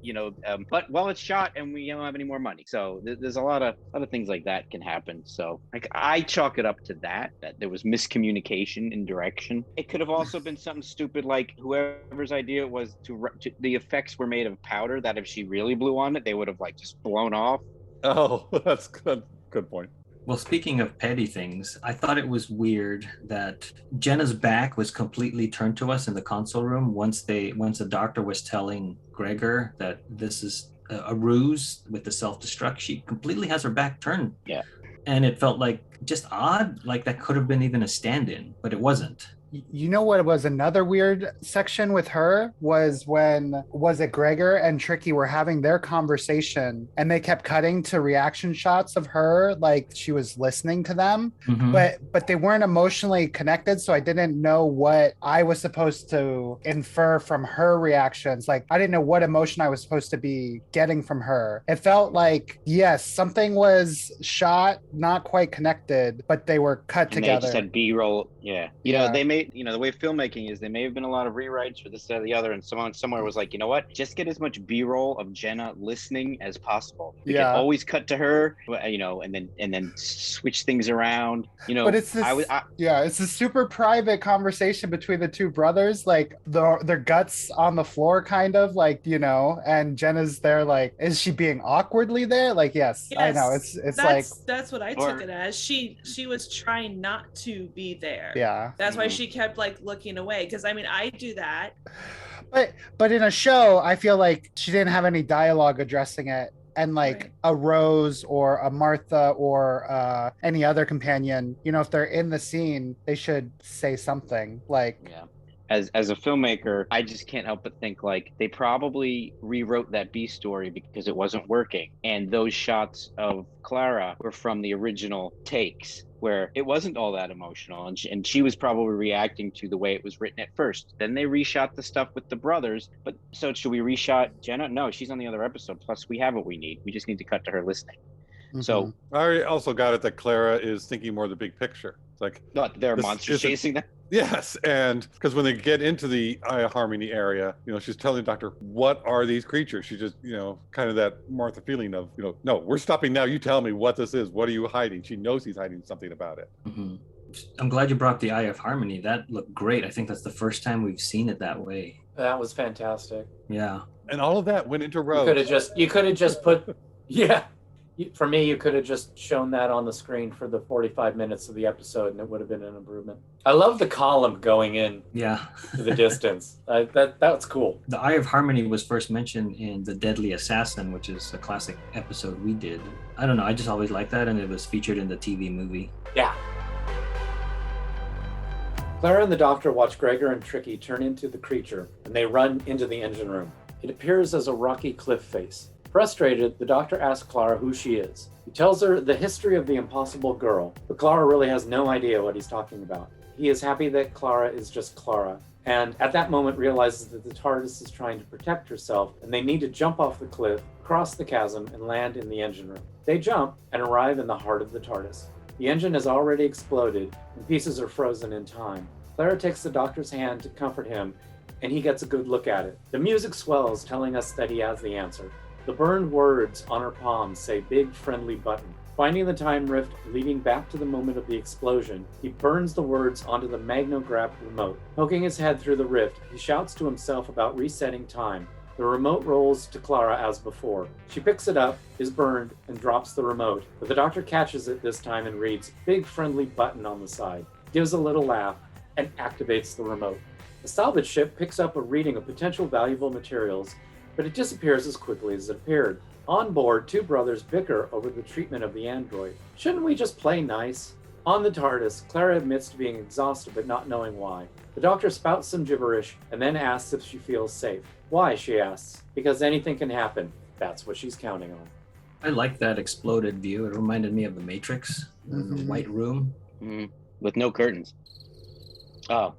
But it's shot and we don't have any more money. So there's a lot of things like that can happen. So I chalk it up to that there was miscommunication in direction. It could have also been something stupid like whoever's idea it was to the effects were made of powder, that if she really blew on it, they would have just blown off. Oh, that's good. Good point. Well, speaking of petty things, I thought it was weird that Jenna's back was completely turned to us in the console room once the doctor was telling Gregor that this is a ruse with the self-destruct. She completely has her back turned. Yeah. And it felt like just odd, like that could have been even a stand-in, but it wasn't. You know what was another weird section with her was when Gregor and Tricky were having their conversation and they kept cutting to reaction shots of her like she was listening to them, but they weren't emotionally connected, so I didn't know what I was supposed to infer from her reactions. Like I didn't know what emotion I was supposed to be getting from her. It felt like yes, something was shot, not quite connected, but they were cut together. They just had B-roll. Yeah. They the way filmmaking is, there may have been a lot of rewrites for this, that, or the other, and someone somewhere was like, you know what, just get as much B-roll of Jenna listening as possible. We can always cut to her, and then switch things around. But it's this, it's a super private conversation between the two brothers, like their guts on the floor, kind of like, and Jenna's there, like, is she being awkwardly there? Like, yes. I know that's what I took it as. She was trying not to be there. Yeah. That's why she kept like looking away. Because I mean, I do that. But in a show, I feel like she didn't have any dialogue addressing it. And like a Rose or a Martha or any other companion, if they're in the scene, they should say something. Like, yeah. As a filmmaker, I just can't help but think like they probably rewrote that B story because it wasn't working. And those shots of Clara were from the original takes, where it wasn't all that emotional, and she was probably reacting to the way it was written at first. Then they reshot the stuff with the brothers. But so should we reshot Jenna? No, she's on the other episode. Plus, we have what we need. We just need to cut to her listening. Mm-hmm. So I also got it that Clara is thinking more of the big picture. It's like, there are monsters chasing them. Yes, and because when they get into the Eye of Harmony area, she's telling the doctor, what are these creatures? She just, kind of that Martha feeling of, no, we're stopping now. You tell me what this is. What are you hiding? She knows he's hiding something about it. Mm-hmm. I'm glad you brought the Eye of Harmony. That looked great. I think that's the first time we've seen it that way. That was fantastic. Yeah. And all of that went into Rose. You could have just put, yeah. For me, you could have just shown that on the screen for the 45 minutes of the episode, and it would have been an improvement. I love the column going in to the distance. That's cool. The Eye of Harmony was first mentioned in The Deadly Assassin, which is a classic episode we did. I don't know, I just always liked that, and it was featured in the TV movie. Yeah. Clara and the doctor watch Gregor and Tricky turn into the creature, and they run into the engine room. It appears as a rocky cliff face. Frustrated, the doctor asks Clara who she is. He tells her the history of the impossible girl, but Clara really has no idea what he's talking about. He is happy that Clara is just Clara, and at that moment realizes that the Tardis is trying to protect herself, and they need to jump off the cliff, cross the chasm, and land in the engine room. They jump and arrive in the heart of the Tardis. The engine has already exploded, and pieces are frozen in time. Clara takes the doctor's hand to comfort him, and he gets a good look at it. The music swells, telling us that he has the answer. The burned words on her palms say big friendly button. Finding the time rift leading back to the moment of the explosion, he burns the words onto the magno-grab remote. Poking his head through the rift, he shouts to himself about resetting time. The remote rolls to Clara as before. She picks it up, is burned, and drops the remote, but the doctor catches it this time and reads big friendly button on the side, gives a little laugh, and activates the remote. The salvage ship picks up a reading of potential valuable materials, but it disappears as quickly as it appeared. On board, two brothers bicker over the treatment of the android. Shouldn't we just play nice? On the Tardis, Clara admits to being exhausted but not knowing why. The doctor spouts some gibberish and then asks if she feels safe. Why, she asks. Because anything can happen. That's what she's counting on. I like that exploded view. It reminded me of the Matrix, the white room. Mm-hmm. With no curtains. Oh.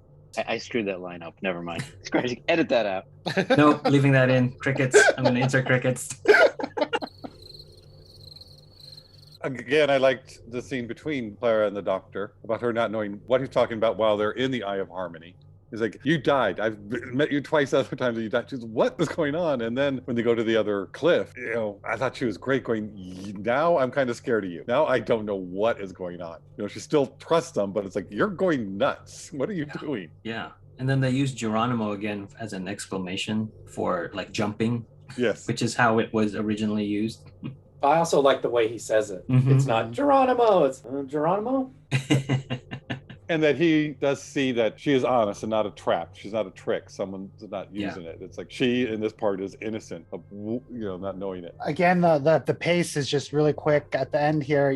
I screwed that line up. Never mind. It's crazy. Edit that out. Nope, leaving that in. Crickets. I'm going to insert crickets. Again, I liked the scene between Clara and the doctor about her not knowing what he's talking about while they're in the Eye of Harmony. He's like, you died. I've met you twice other times that you died. She's, what is going on? And then when they go to the other cliff, I thought she was great going, now I'm kind of scared of you. Now I don't know what is going on. She still trusts them, but it's like, you're going nuts. What are you doing? Yeah. And then they use Geronimo again as an exclamation for like jumping. Yes. Which is how it was originally used. I also like the way he says it. Mm-hmm. It's not Geronimo, it's Geronimo. And that he does see that she is honest and not a trap. She's not a trick. Someone's not using it. It's like she, in this part, is innocent of, not knowing it. Again, the pace is just really quick. At the end here,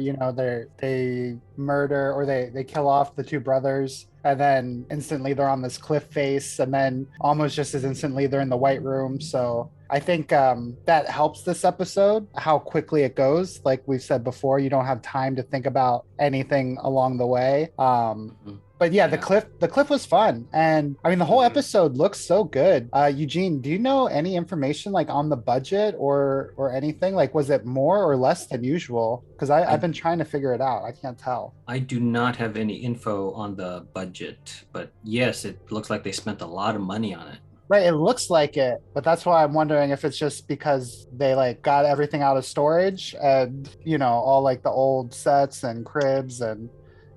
they murder or they kill off the two brothers. And then instantly they're on this cliff face. And then almost just as instantly they're in the white room. So I think that helps this episode, how quickly it goes. Like we've said before, you don't have time to think about anything along the way. But yeah, the cliff was fun. And I mean, the whole episode looks so good. Eugene, do you know any information like on the budget or anything? Like, was it more or less than usual? Because I've been trying to figure it out. I can't tell. I do not have any info on the budget, but yes, it looks like they spent a lot of money on it. Right, it looks like it, but that's why I'm wondering if it's just because they like got everything out of storage and, you know, all like the old sets and cribs and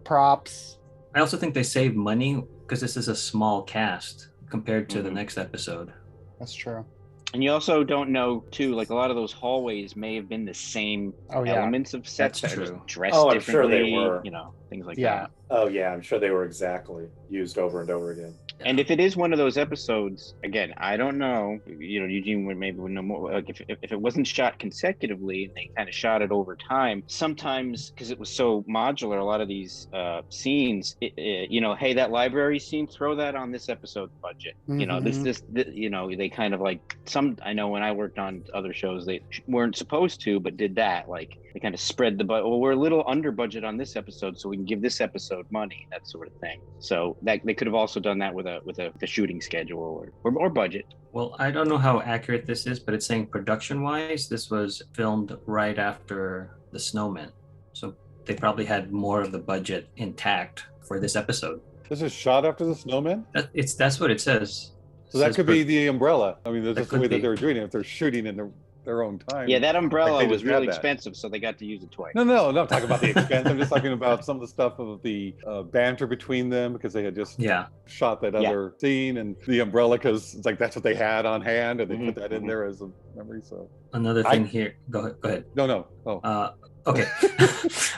props. I also think they saved money because this is a small cast compared to the next episode. That's true. And you also don't know, too, like a lot of those hallways may have been the same elements of sets that are just dressed differently. I'm sure they were. You know, things like Yeah. that. Oh, yeah, I'm sure they were exactly used over and over again. And if it is one of those episodes, again, I don't know. You know, Eugene would know more. Like if it wasn't shot consecutively and they kind of shot it over time, sometimes because it was so modular, a lot of these scenes, you know, hey, that library scene, throw that on this episode's budget. You know, this, you know, they kind of like some. I know when I worked on other shows, they weren't supposed to, but did that. Like they kind of spread the budget. Well, we're a little under budget on this episode, so we can give this episode money, that sort of thing. So that they could have also done that with the shooting schedule or budget. Well, I don't know how accurate this is, but it's saying production-wise, this was filmed right after The Snowman. So they probably had more of the budget intact for this episode. This is shot after The Snowman? That's what it says. So that could be the umbrella. I mean, that's just the way that they were doing it. If they're shooting in their own time. Yeah, that umbrella like was really expensive, so they got to use it twice. No, I'm not talking about the expense. I'm just talking about some of the stuff of the banter between them because they had just shot that other scene and the umbrella because it's like that's what they had on hand and they put that in there as a memory. So another thing here. Go ahead. No. Oh. Okay.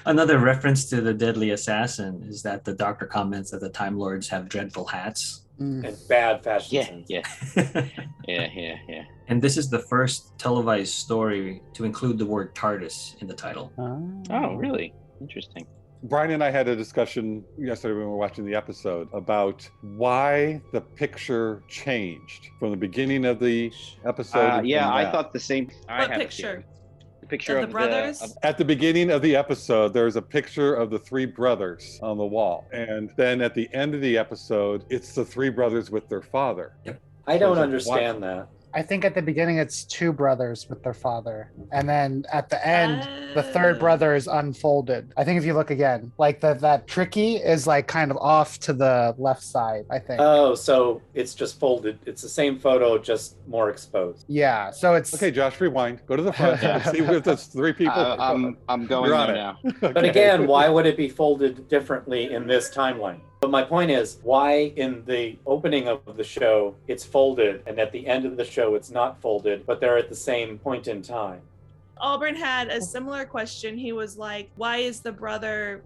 Another reference to the deadly assassin is that the doctor comments that the Time Lords have dreadful hats. And bad fashion sense. Yeah. And this is the first televised story to include the word Tardis in the title. Oh, really? Interesting. Brian and I had a discussion yesterday when we were watching the episode about why the picture changed from the beginning of the episode. I thought the same. What picture? Picture of the brothers? At the beginning of the episode, there's a picture of the three brothers on the wall. And then at the end of the episode, it's the three brothers with their father. Yep. I don't understand that. I think at the beginning it's two brothers with their father. And then at the end, the third brother is unfolded. I think if you look again, like that Tricky is like kind of off to the left side, I think. Oh, so it's just folded. It's the same photo, just more exposed. Yeah, so it's... Okay, Josh, rewind. Go to the front and see if there's three people. I'm going there now. But again, why would it be folded differently in this timeline? But my point is, why in the opening of the show it's folded and at the end of the show it's not folded, but they're at the same point in time? Auburn had a similar question. He was like, why is Gregor,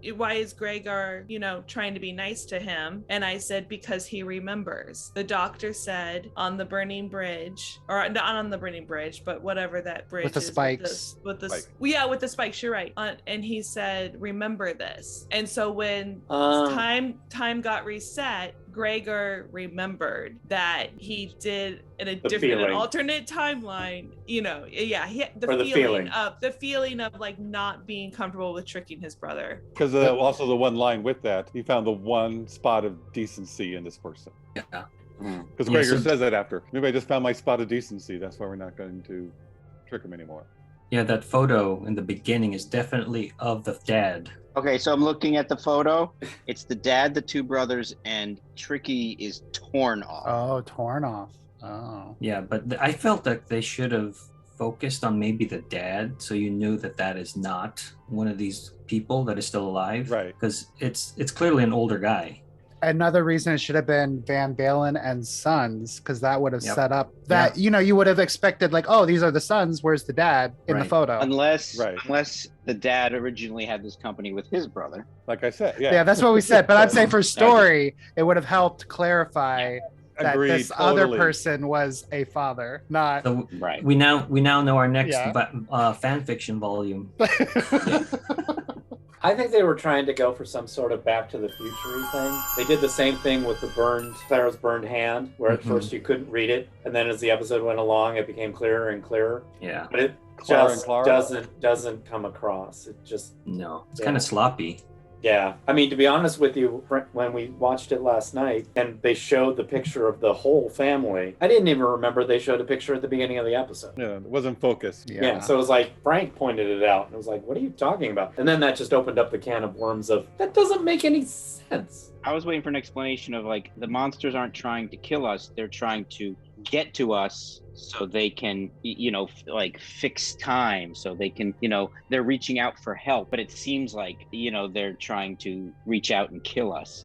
trying to be nice to him? And I said, because he remembers. The doctor said on the burning bridge, or not on the burning bridge, but whatever that bridge with the is, spikes. with the spikes, you're right. And he said, remember this. And so when time got reset, Gregor remembered that he did in a different, an alternate timeline. The feeling of like not being comfortable with tricking his brother. Because also the one line with that, he found the one spot of decency in this person. Yeah. Because Gregor says that after. Maybe I just found my spot of decency. That's why we're not going to trick him anymore. Yeah, that photo in the beginning is definitely of the dad. Okay, so I'm looking at the photo. It's the dad, the two brothers, and Tricky is torn off. Oh, torn off. Oh. Yeah, but I felt that they should have focused on maybe the dad, so you knew that is not one of these people that is still alive. Right. Because it's clearly an older guy. Another reason it should have been Van Balen and Sons, because that would have set up that, you would have expected like, oh, these are the sons. Where's the dad in the photo? Unless the dad originally had this company with his brother. Like I said, Yeah, that's what we said. But I'm saying for story, it would have helped clarify that this other person was a father, not... So, we now know our next fan fiction volume. I think they were trying to go for some sort of Back to the Future thing. They did the same thing with the Clara's burned hand, where at first you couldn't read it, and then as the episode went along, it became clearer and clearer. Yeah. But it Clara just and Clara? doesn't come across. It just No, it's Yeah. kind of sloppy. Yeah, I mean, to be honest with you, when we watched it last night and they showed the picture of the whole family, I didn't even remember they showed a picture at the beginning of the episode. Yeah, it wasn't focused. Yeah, so it was like Frank pointed it out and it was like, what are you talking about? And then that just opened up the can of worms of, that doesn't make any sense. I was waiting for an explanation of like the monsters aren't trying to kill us; they're trying to get to us so they can, like fix time. So they can, they're reaching out for help. But it seems like, they're trying to reach out and kill us.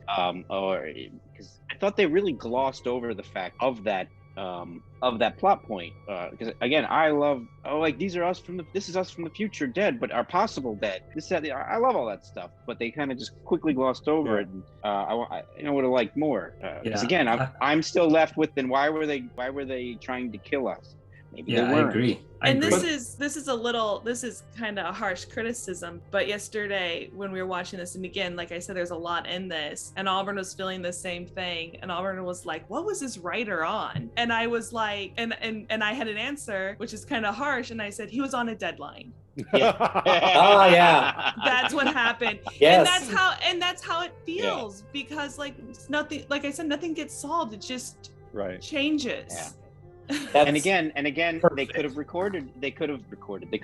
Or because I thought they really glossed over the fact of that plot point, because again, I love this is us from the future dead, but are possible dead. I love all that stuff, but they kind of just quickly glossed over it. And I would have liked more. Because again, I'm still left with, then why were they trying to kill us? Maybe they weren't. I agree. This is kind of a harsh criticism, but yesterday when we were watching this, and again, like I said, there's a lot in this, and Auburn was feeling the same thing, and Auburn was like, what was this writer on? And I was like, and I had an answer, which is kind of harsh, and I said, he was on a deadline. Yeah. Oh yeah. That's what happened. Yes. And that's how it feels, because like nothing, like I said, nothing gets solved. It just changes. Yeah. That's and again, perfect. they could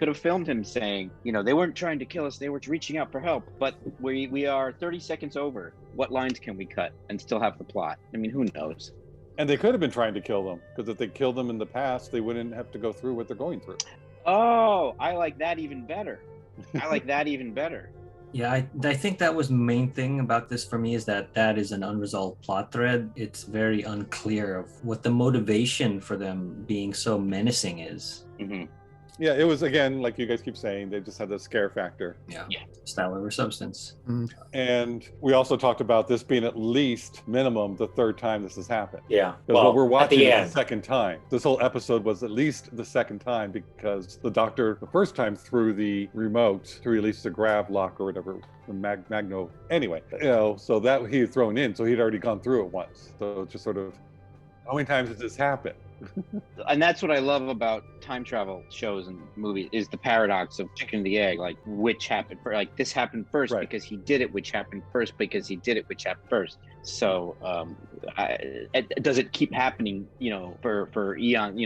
have filmed him saying, they weren't trying to kill us, they were reaching out for help. But we are 30 seconds over. What lines can we cut and still have the plot? I mean, who knows? And they could have been trying to kill them, because if they killed them in the past, they wouldn't have to go through what they're going through. Oh, I like that even better. Yeah, I think that was the main thing about this for me, is that is an unresolved plot thread. It's very unclear of what the motivation for them being so menacing is. Mm-hmm. Yeah, it was, again, like you guys keep saying, they just had the scare factor. Yeah. Style over substance. And we also talked about this being at least minimum the third time this has happened. Yeah. Because what we're watching is end. the second time. This whole episode was at least the second time, because the doctor, the first time, threw the remote to release the grab lock or whatever, the magno. Anyway, so that he had thrown in, so he'd already gone through it once. So it's just sort of, how many times has this happened? And that's what I love about time travel shows and movies, is the paradox of chicken and the egg. Like, which happened first? Like, this happened first because he did it, which happened first because he did it, which happened first. So does it keep happening, for eon,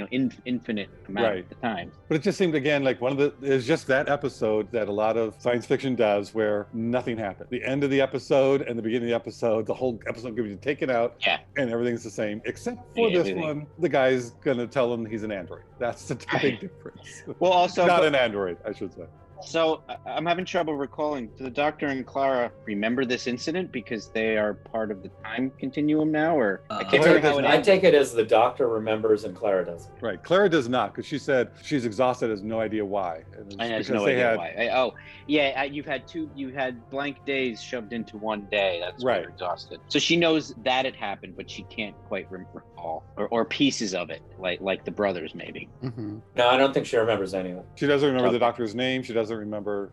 infinite amount of time? But it just seemed, again, like it's just that episode that a lot of science fiction does, where nothing happened. The end of the episode and the beginning of the episode, the whole episode could be taken out, and everything's the same, except for this one. The guy's gonna tell him he's an android. That's the big difference. Well, also not an android, I should say. So I'm having trouble recalling. Do the Doctor and Clara remember this incident because they are part of the time continuum now, or I can't remember how it I ended. take it as the Doctor remembers and Clara doesn't. Right, Clara does not, because she said she's exhausted, has no idea why. I has no idea why. You had blank days shoved into one day. That's why you're exhausted. So she knows that it happened, but she can't quite recall, or pieces of it, like the brothers maybe. Mm-hmm. No, I don't think she remembers any of it. She doesn't remember the Doctor's name. She doesn't remember.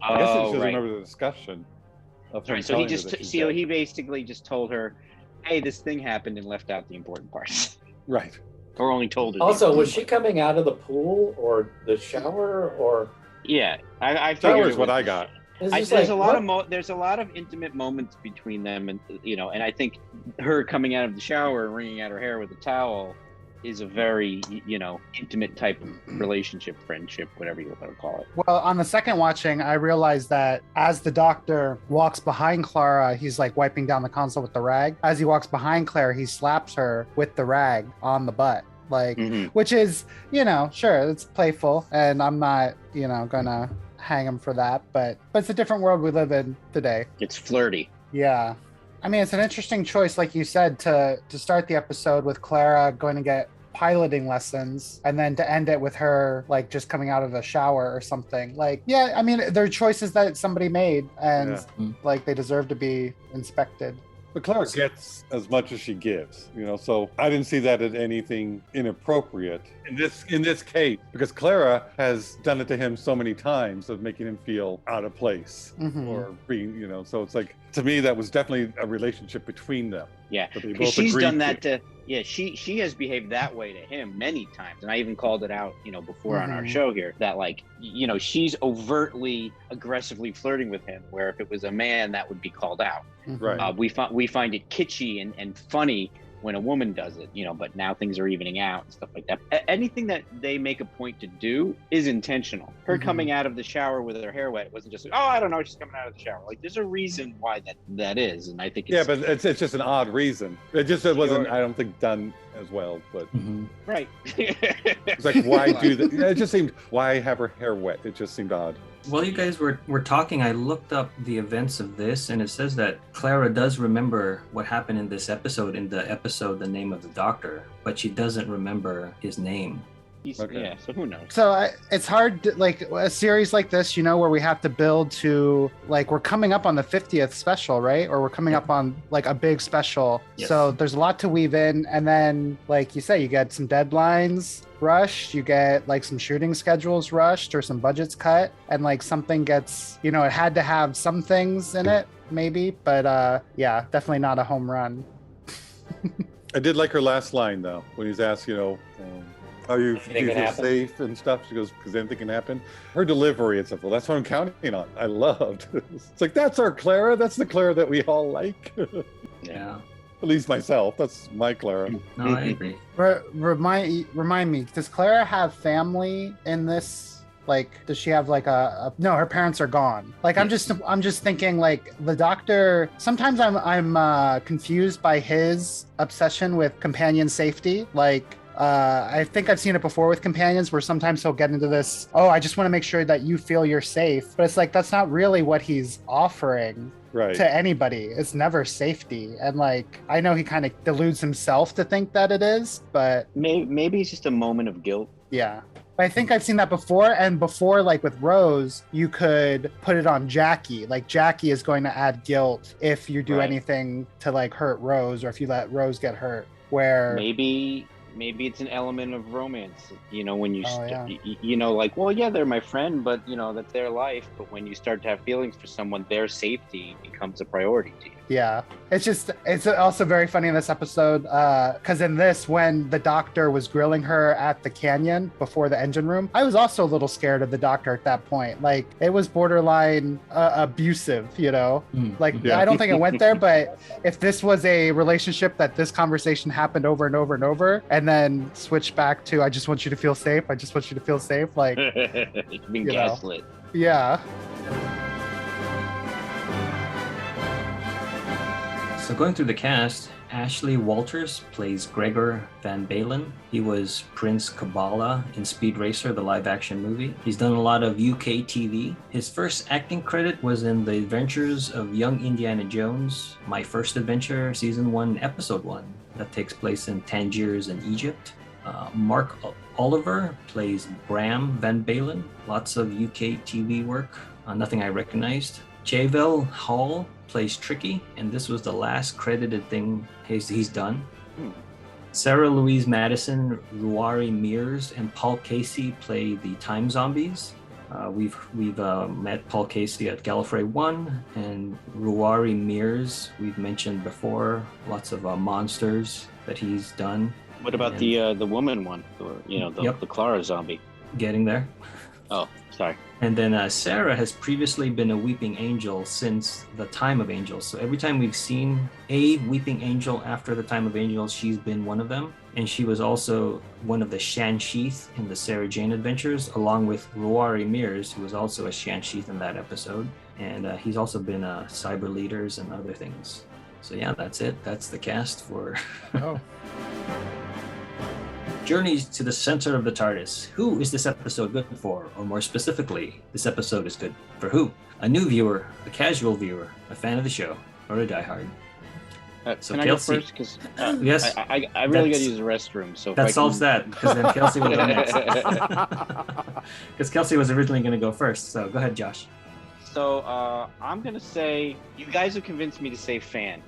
I guess she doesn't remember the discussion of him. So he basically just told her, "Hey, this thing happened," and left out the important parts. Right. Or only told her. Also, was she coming out of the pool or the shower or? Yeah, I that figured was what I got. There's a lot of intimate moments between them, and and I think her coming out of the shower and wringing out her hair with a towel is a very intimate type of relationship, friendship, whatever you want to call it. Well, on the second watching, I realized that as the Doctor walks behind Clara, he's like wiping down the console with the rag. As he walks behind Clara, he slaps her with the rag on the butt. Like, which is, sure, it's playful, and I'm not, gonna hang him for that, but it's a different world we live in today. It's flirty. Yeah. I mean, it's an interesting choice, like you said, to start the episode with Clara going to get piloting lessons, and then to end it with her like just coming out of the shower or something. Like, yeah, I mean, they're choices that somebody made, and like they deserve to be inspected. But Clara gets as much as she gives, so I didn't see that as anything inappropriate in this case, because Clara has done it to him so many times of making him feel out of place or being, so it's like, to me, that was definitely a relationship between them. Yeah, because she's done that to. Yeah, she has behaved that way to him many times, and I even called it out, before on our show here, that she's overtly, aggressively flirting with him, where if it was a man, that would be called out. Right. We find it kitschy and funny when a woman does it, but now things are evening out and stuff like that. Anything that they make a point to do is intentional. Her coming out of the shower with her hair wet wasn't just I don't know, she's coming out of the shower. There's a reason why that is, and I think it's... Yeah, but it's just an odd reason. It wasn't, I don't think, done as well, but... Right. It's like, why do that? It just seemed, why have her hair wet? It just seemed odd. While you guys were talking, I looked up the events of this, and it says that Clara does remember what happened in this episode, The Name of the Doctor, but she doesn't remember his name. Okay. Yeah, so who knows? So it's hard to, a series like this, where we have to build to, we're coming up on the 50th special, right? Or we're coming up on a big special. Yes. So there's a lot to weave in. And then, like you say, you get some deadlines rushed, you get some shooting schedules rushed or some budgets cut, and something gets, it had to have some things in it, maybe, but yeah, definitely not a home run. I did like her last line, though, when he's asked, are you safe and stuff? She goes, because anything can happen. Her delivery and stuff, well, that's what I'm counting on. I loved. It's like, that's our Clara. That's the Clara that we all like. Yeah. At least myself. That's my Clara. No, I agree. Remind me, does Clara have family in this? Does she have no, her parents are gone. I'm just thinking the Doctor, sometimes I'm confused by his obsession with companion safety. I think I've seen it before with companions where sometimes he'll get into this, I just want to make sure that you feel you're safe. But it's that's not really what he's offering to anybody. It's never safety. And I know he kind of deludes himself to think that it is, but... Maybe it's just a moment of guilt. Yeah. But I think I've seen that before. And before, with Rose, you could put it on Jackie. Jackie is going to add guilt if you do anything to hurt Rose or if you let Rose get hurt. Where... Maybe it's an element of romance, when you, they're my friend, but that's their life. But when you start to have feelings for someone, their safety becomes a priority to you. Yeah. It's also very funny in this episode, because in this, when the Doctor was grilling her at the canyon before the engine room, I was also a little scared of the Doctor at that point. It was borderline abusive, I don't think it went there, but if this was a relationship that this conversation happened over and over and over, and then switch back to, I just want you to feel safe. I just want you to feel safe. It's been gaslit. Yeah. So going through the cast, Ashley Walters plays Gregor Van Balen. He was Prince Kabbalah in Speed Racer, the live-action movie. He's done a lot of UK TV. His first acting credit was in The Adventures of Young Indiana Jones, My First Adventure, Season 1, Episode 1. That takes place in Tangiers in Egypt. Mark Oliver plays Bram Van Balen. Lots of UK TV work, nothing I recognized. Javel Hall plays Tricky, and this was the last credited thing he's done. Sarah Louise Madison, Ruari Mears, and Paul Casey play the Time Zombies. We've met Paul Casey at Gallifrey 1, and Ruari Mears we've mentioned before. Lots of monsters that he's done. What about the woman one, or the Clara zombie? Getting there. Oh, sorry. And then Sarah has previously been a weeping angel since the Time of Angels. So every time we've seen a weeping angel after the Time of Angels, she's been one of them. And she was also one of the Shan Sheath in the Sarah Jane Adventures, along with Ruari Mears, who was also a Shan Sheath in that episode. And he's also been Cyber Leaders and other things. So yeah, that's it. That's the cast for... Journeys to the Center of the TARDIS. Who is this episode good for? Or more specifically, this episode is good for who? A new viewer, a casual viewer, a fan of the show, or a diehard? So can I go first? Because yes, I really got to use the restroom. So that solves that, because then Kelsey will go next. Because Kelsey was originally going to go first. So go ahead, Josh. So I'm going to say, you guys have convinced me to say fan.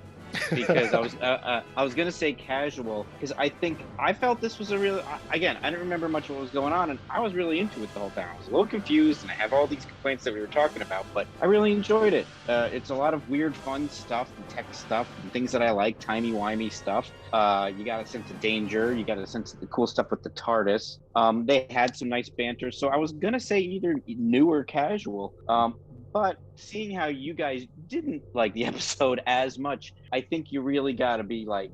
because I was gonna say casual because I felt this was a real. Again, I didn't remember much of what was going on, and I was really into it the whole time. I was a little confused, and I have all these complaints that we were talking about, but I really enjoyed it. It's a lot of weird, fun stuff, and tech stuff, and things that I like, timey-wimey stuff. You got a sense of danger. You got a sense of the cool stuff with the TARDIS. They had some nice banter, so I was gonna say either new or casual. But seeing how you guys didn't like the episode as much, I think you really got to be like,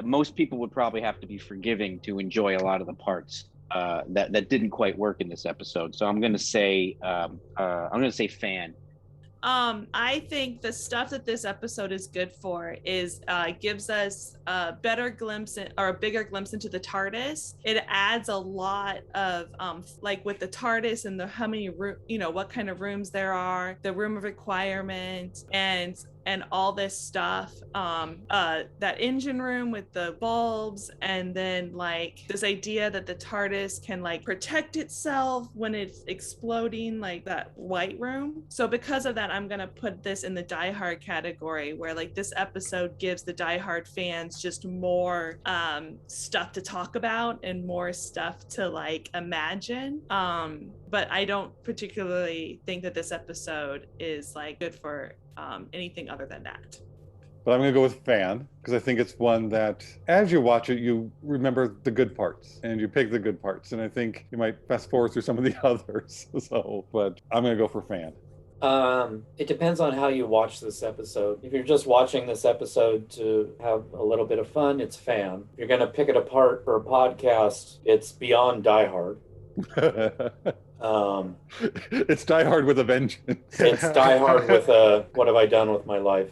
most people would probably have to be forgiving to enjoy a lot of the parts that didn't quite work in this episode. So I'm gonna say fan. I think the stuff that this episode is good for is gives us a better glimpse or a bigger glimpse into the TARDIS. It adds a lot of like with the TARDIS and how many what kind of rooms there are, the room of requirement, and all this stuff. That engine room with the bulbs, and then like this idea that the TARDIS can like protect itself when it's exploding, like that white room. So because of that, I'm gonna put this in the Die Hard category, where like this episode gives the Die Hard fans just more stuff to talk about and more stuff to like imagine. But I don't particularly think that this episode is like good for anything other than that. But I'm going to go with fan, because I think it's one that, as you watch it, you remember the good parts, and you pick the good parts. And I think you might fast forward through some of the others. But I'm going to go for fan. It depends on how you watch this episode. If you're just watching this episode to have a little bit of fun, it's fan. If you're going to pick it apart for a podcast, it's beyond Die Hard. It's Die Hard with a vengeance. It's Die Hard with what have I done with my life?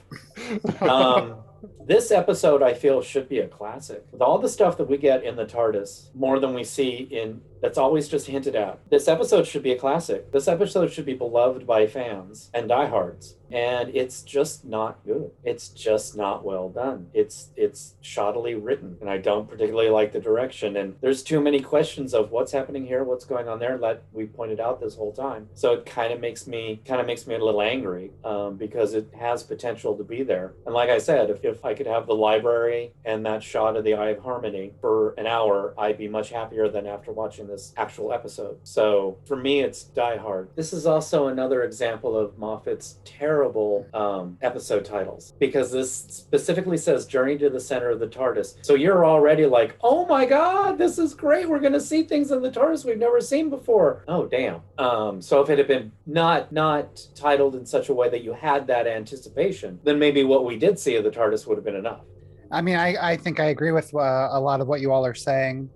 This episode, I feel, should be a classic. With all the stuff that we get in the TARDIS, more than we see that's always just hinted at. This episode should be a classic. This episode should be beloved by fans and diehards. And it's just not good. It's just not well done. It's shoddily written, and I don't particularly like the direction. And there's too many questions of what's happening here, what's going on there, that we pointed out this whole time. So it kind of makes me a little angry because it has potential to be there. And like I said, if I could have the library and that shot of the Eye of Harmony for an hour, I'd be much happier than after watching this actual episode. So for me, it's Die Hard. This is also another example of Moffat's terrible episode titles, because this specifically says Journey to the Center of the TARDIS. So you're already like, oh my God, this is great. We're going to see things in the TARDIS we've never seen before. Oh, damn. So if it had been not titled in such a way that you had that anticipation, then maybe what we did see of the TARDIS would have been enough. I mean, I think I agree with a lot of what you all are saying.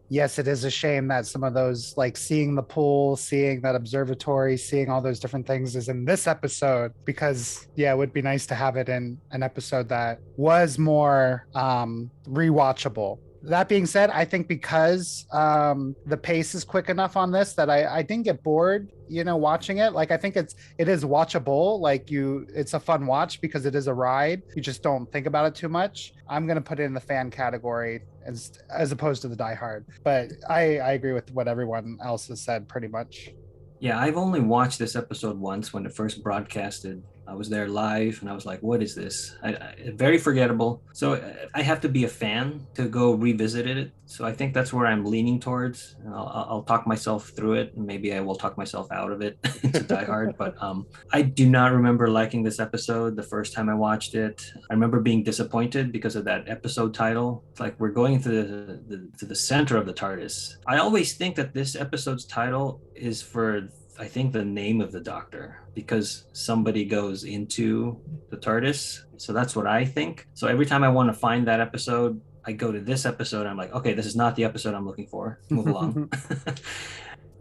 Yes, it is a shame that some of those, like seeing the pool, seeing that observatory, seeing all those different things is in this episode, because it would be nice to have it in an episode that was more rewatchable. That being said, I think because the pace is quick enough on this that I didn't get bored, watching it. Like, I think it is watchable. Like it's a fun watch because it is a ride. You just don't think about it too much. I'm going to put it in the fan category as opposed to the Die Hard. But I agree with what everyone else has said pretty much. Yeah, I've only watched this episode once when it first broadcasted. I was there live and I was like, what is this? Very forgettable. So I have to be a fan to go revisit it. So I think that's where I'm leaning towards. I'll talk myself through it, and maybe I will talk myself out of it to Die Hard. But I do not remember liking this episode the first time I watched it. I remember being disappointed because of that episode title. It's like we're going to the center of the TARDIS. I always think that this episode's title is for, I think, the name of the Doctor, because somebody goes into the TARDIS. So that's what I think. So every time I want to find that episode, I go to this episode. I'm like, okay, this is not the episode I'm looking for. Move along.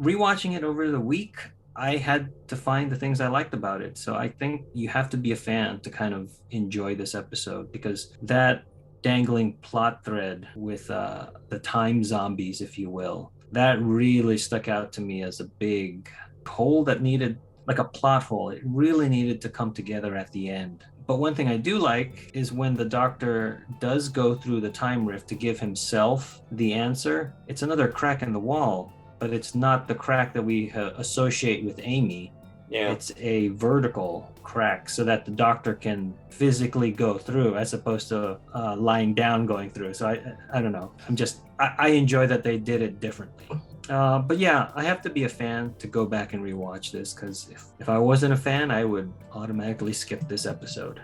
Rewatching it over the week, I had to find the things I liked about it. So I think you have to be a fan to kind of enjoy this episode, because that dangling plot thread with the time zombies, if you will, that really stuck out to me as a big hole that needed, like a plot hole. It really needed to come together at the end. But one thing I do like is when the Doctor does go through the time rift to give himself the answer, it's another crack in the wall, but it's not the crack that we associate with Amy. Yeah. It's a vertical crack so that the doctor can physically go through as opposed to lying down going through. So I don't know. I enjoy that they did it differently. But yeah, I have to be a fan to go back and rewatch this, because if I wasn't a fan, I would automatically skip this episode.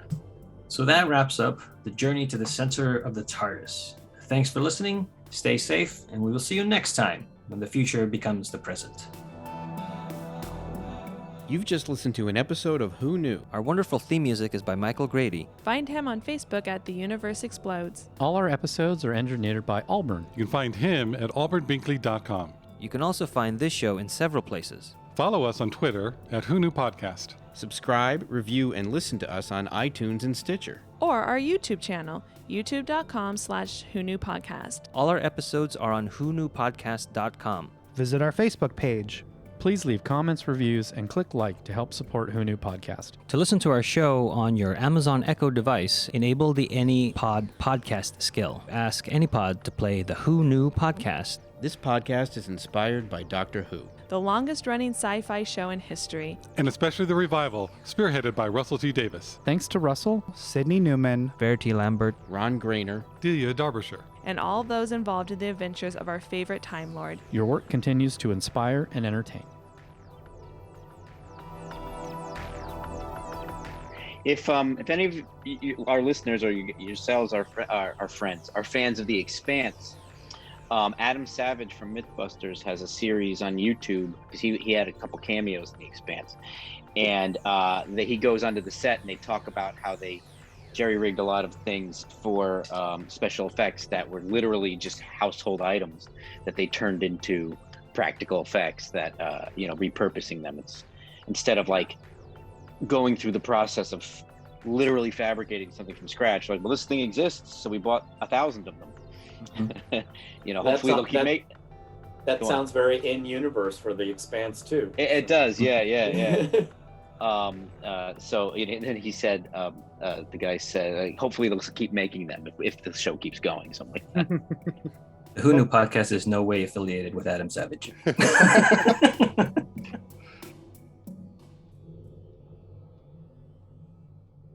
So that wraps up the journey to the center of the TARDIS. Thanks for listening, stay safe, and we will see you next time when the future becomes the present. You've just listened to an episode of Who Knew? Our wonderful theme music is by Michael Grady. Find him on Facebook at The Universe Explodes. All our episodes are engineered by Auburn. You can find him at auburnbinkley.com. You can also find this show in several places. Follow us on Twitter at Who Knew Podcast. Subscribe, review, and listen to us on iTunes and Stitcher. Or our YouTube channel, youtube.com/whoknewpodcast. All our episodes are on whoknewpodcast.com. Visit our Facebook page. Please leave comments, reviews, and click like to help support Who Knew Podcast. To listen to our show on your Amazon Echo device, enable the AnyPod podcast skill. Ask AnyPod to play the Who Knew Podcast. This podcast is inspired by Doctor Who, the longest-running sci-fi show in history. And especially the revival, spearheaded by Russell T. Davis. Thanks to Russell, Sydney Newman, Verity Lambert, Ron Grainer, Delia Derbyshire, and all those involved in the adventures of our favorite Time Lord. Your work continues to inspire and entertain. If any of our listeners or yourselves are friends, are fans of The Expanse, Adam Savage from Mythbusters has a series on YouTube, because he had a couple cameos in The Expanse, and he goes onto the set and they talk about how they jerry-rigged a lot of things for special effects that were literally just household items that they turned into practical effects, that repurposing them. It's instead of like going through the process of literally fabricating something from scratch, like, well, this thing exists, so we bought 1,000 of them. Hopefully they'll keep making. That sounds very in universe for The Expanse too. It does, yeah. So and then he said, the guy said, hopefully they'll keep making them if the show keeps going, something like that. The Who Knew Podcast is no way affiliated with Adam Savage.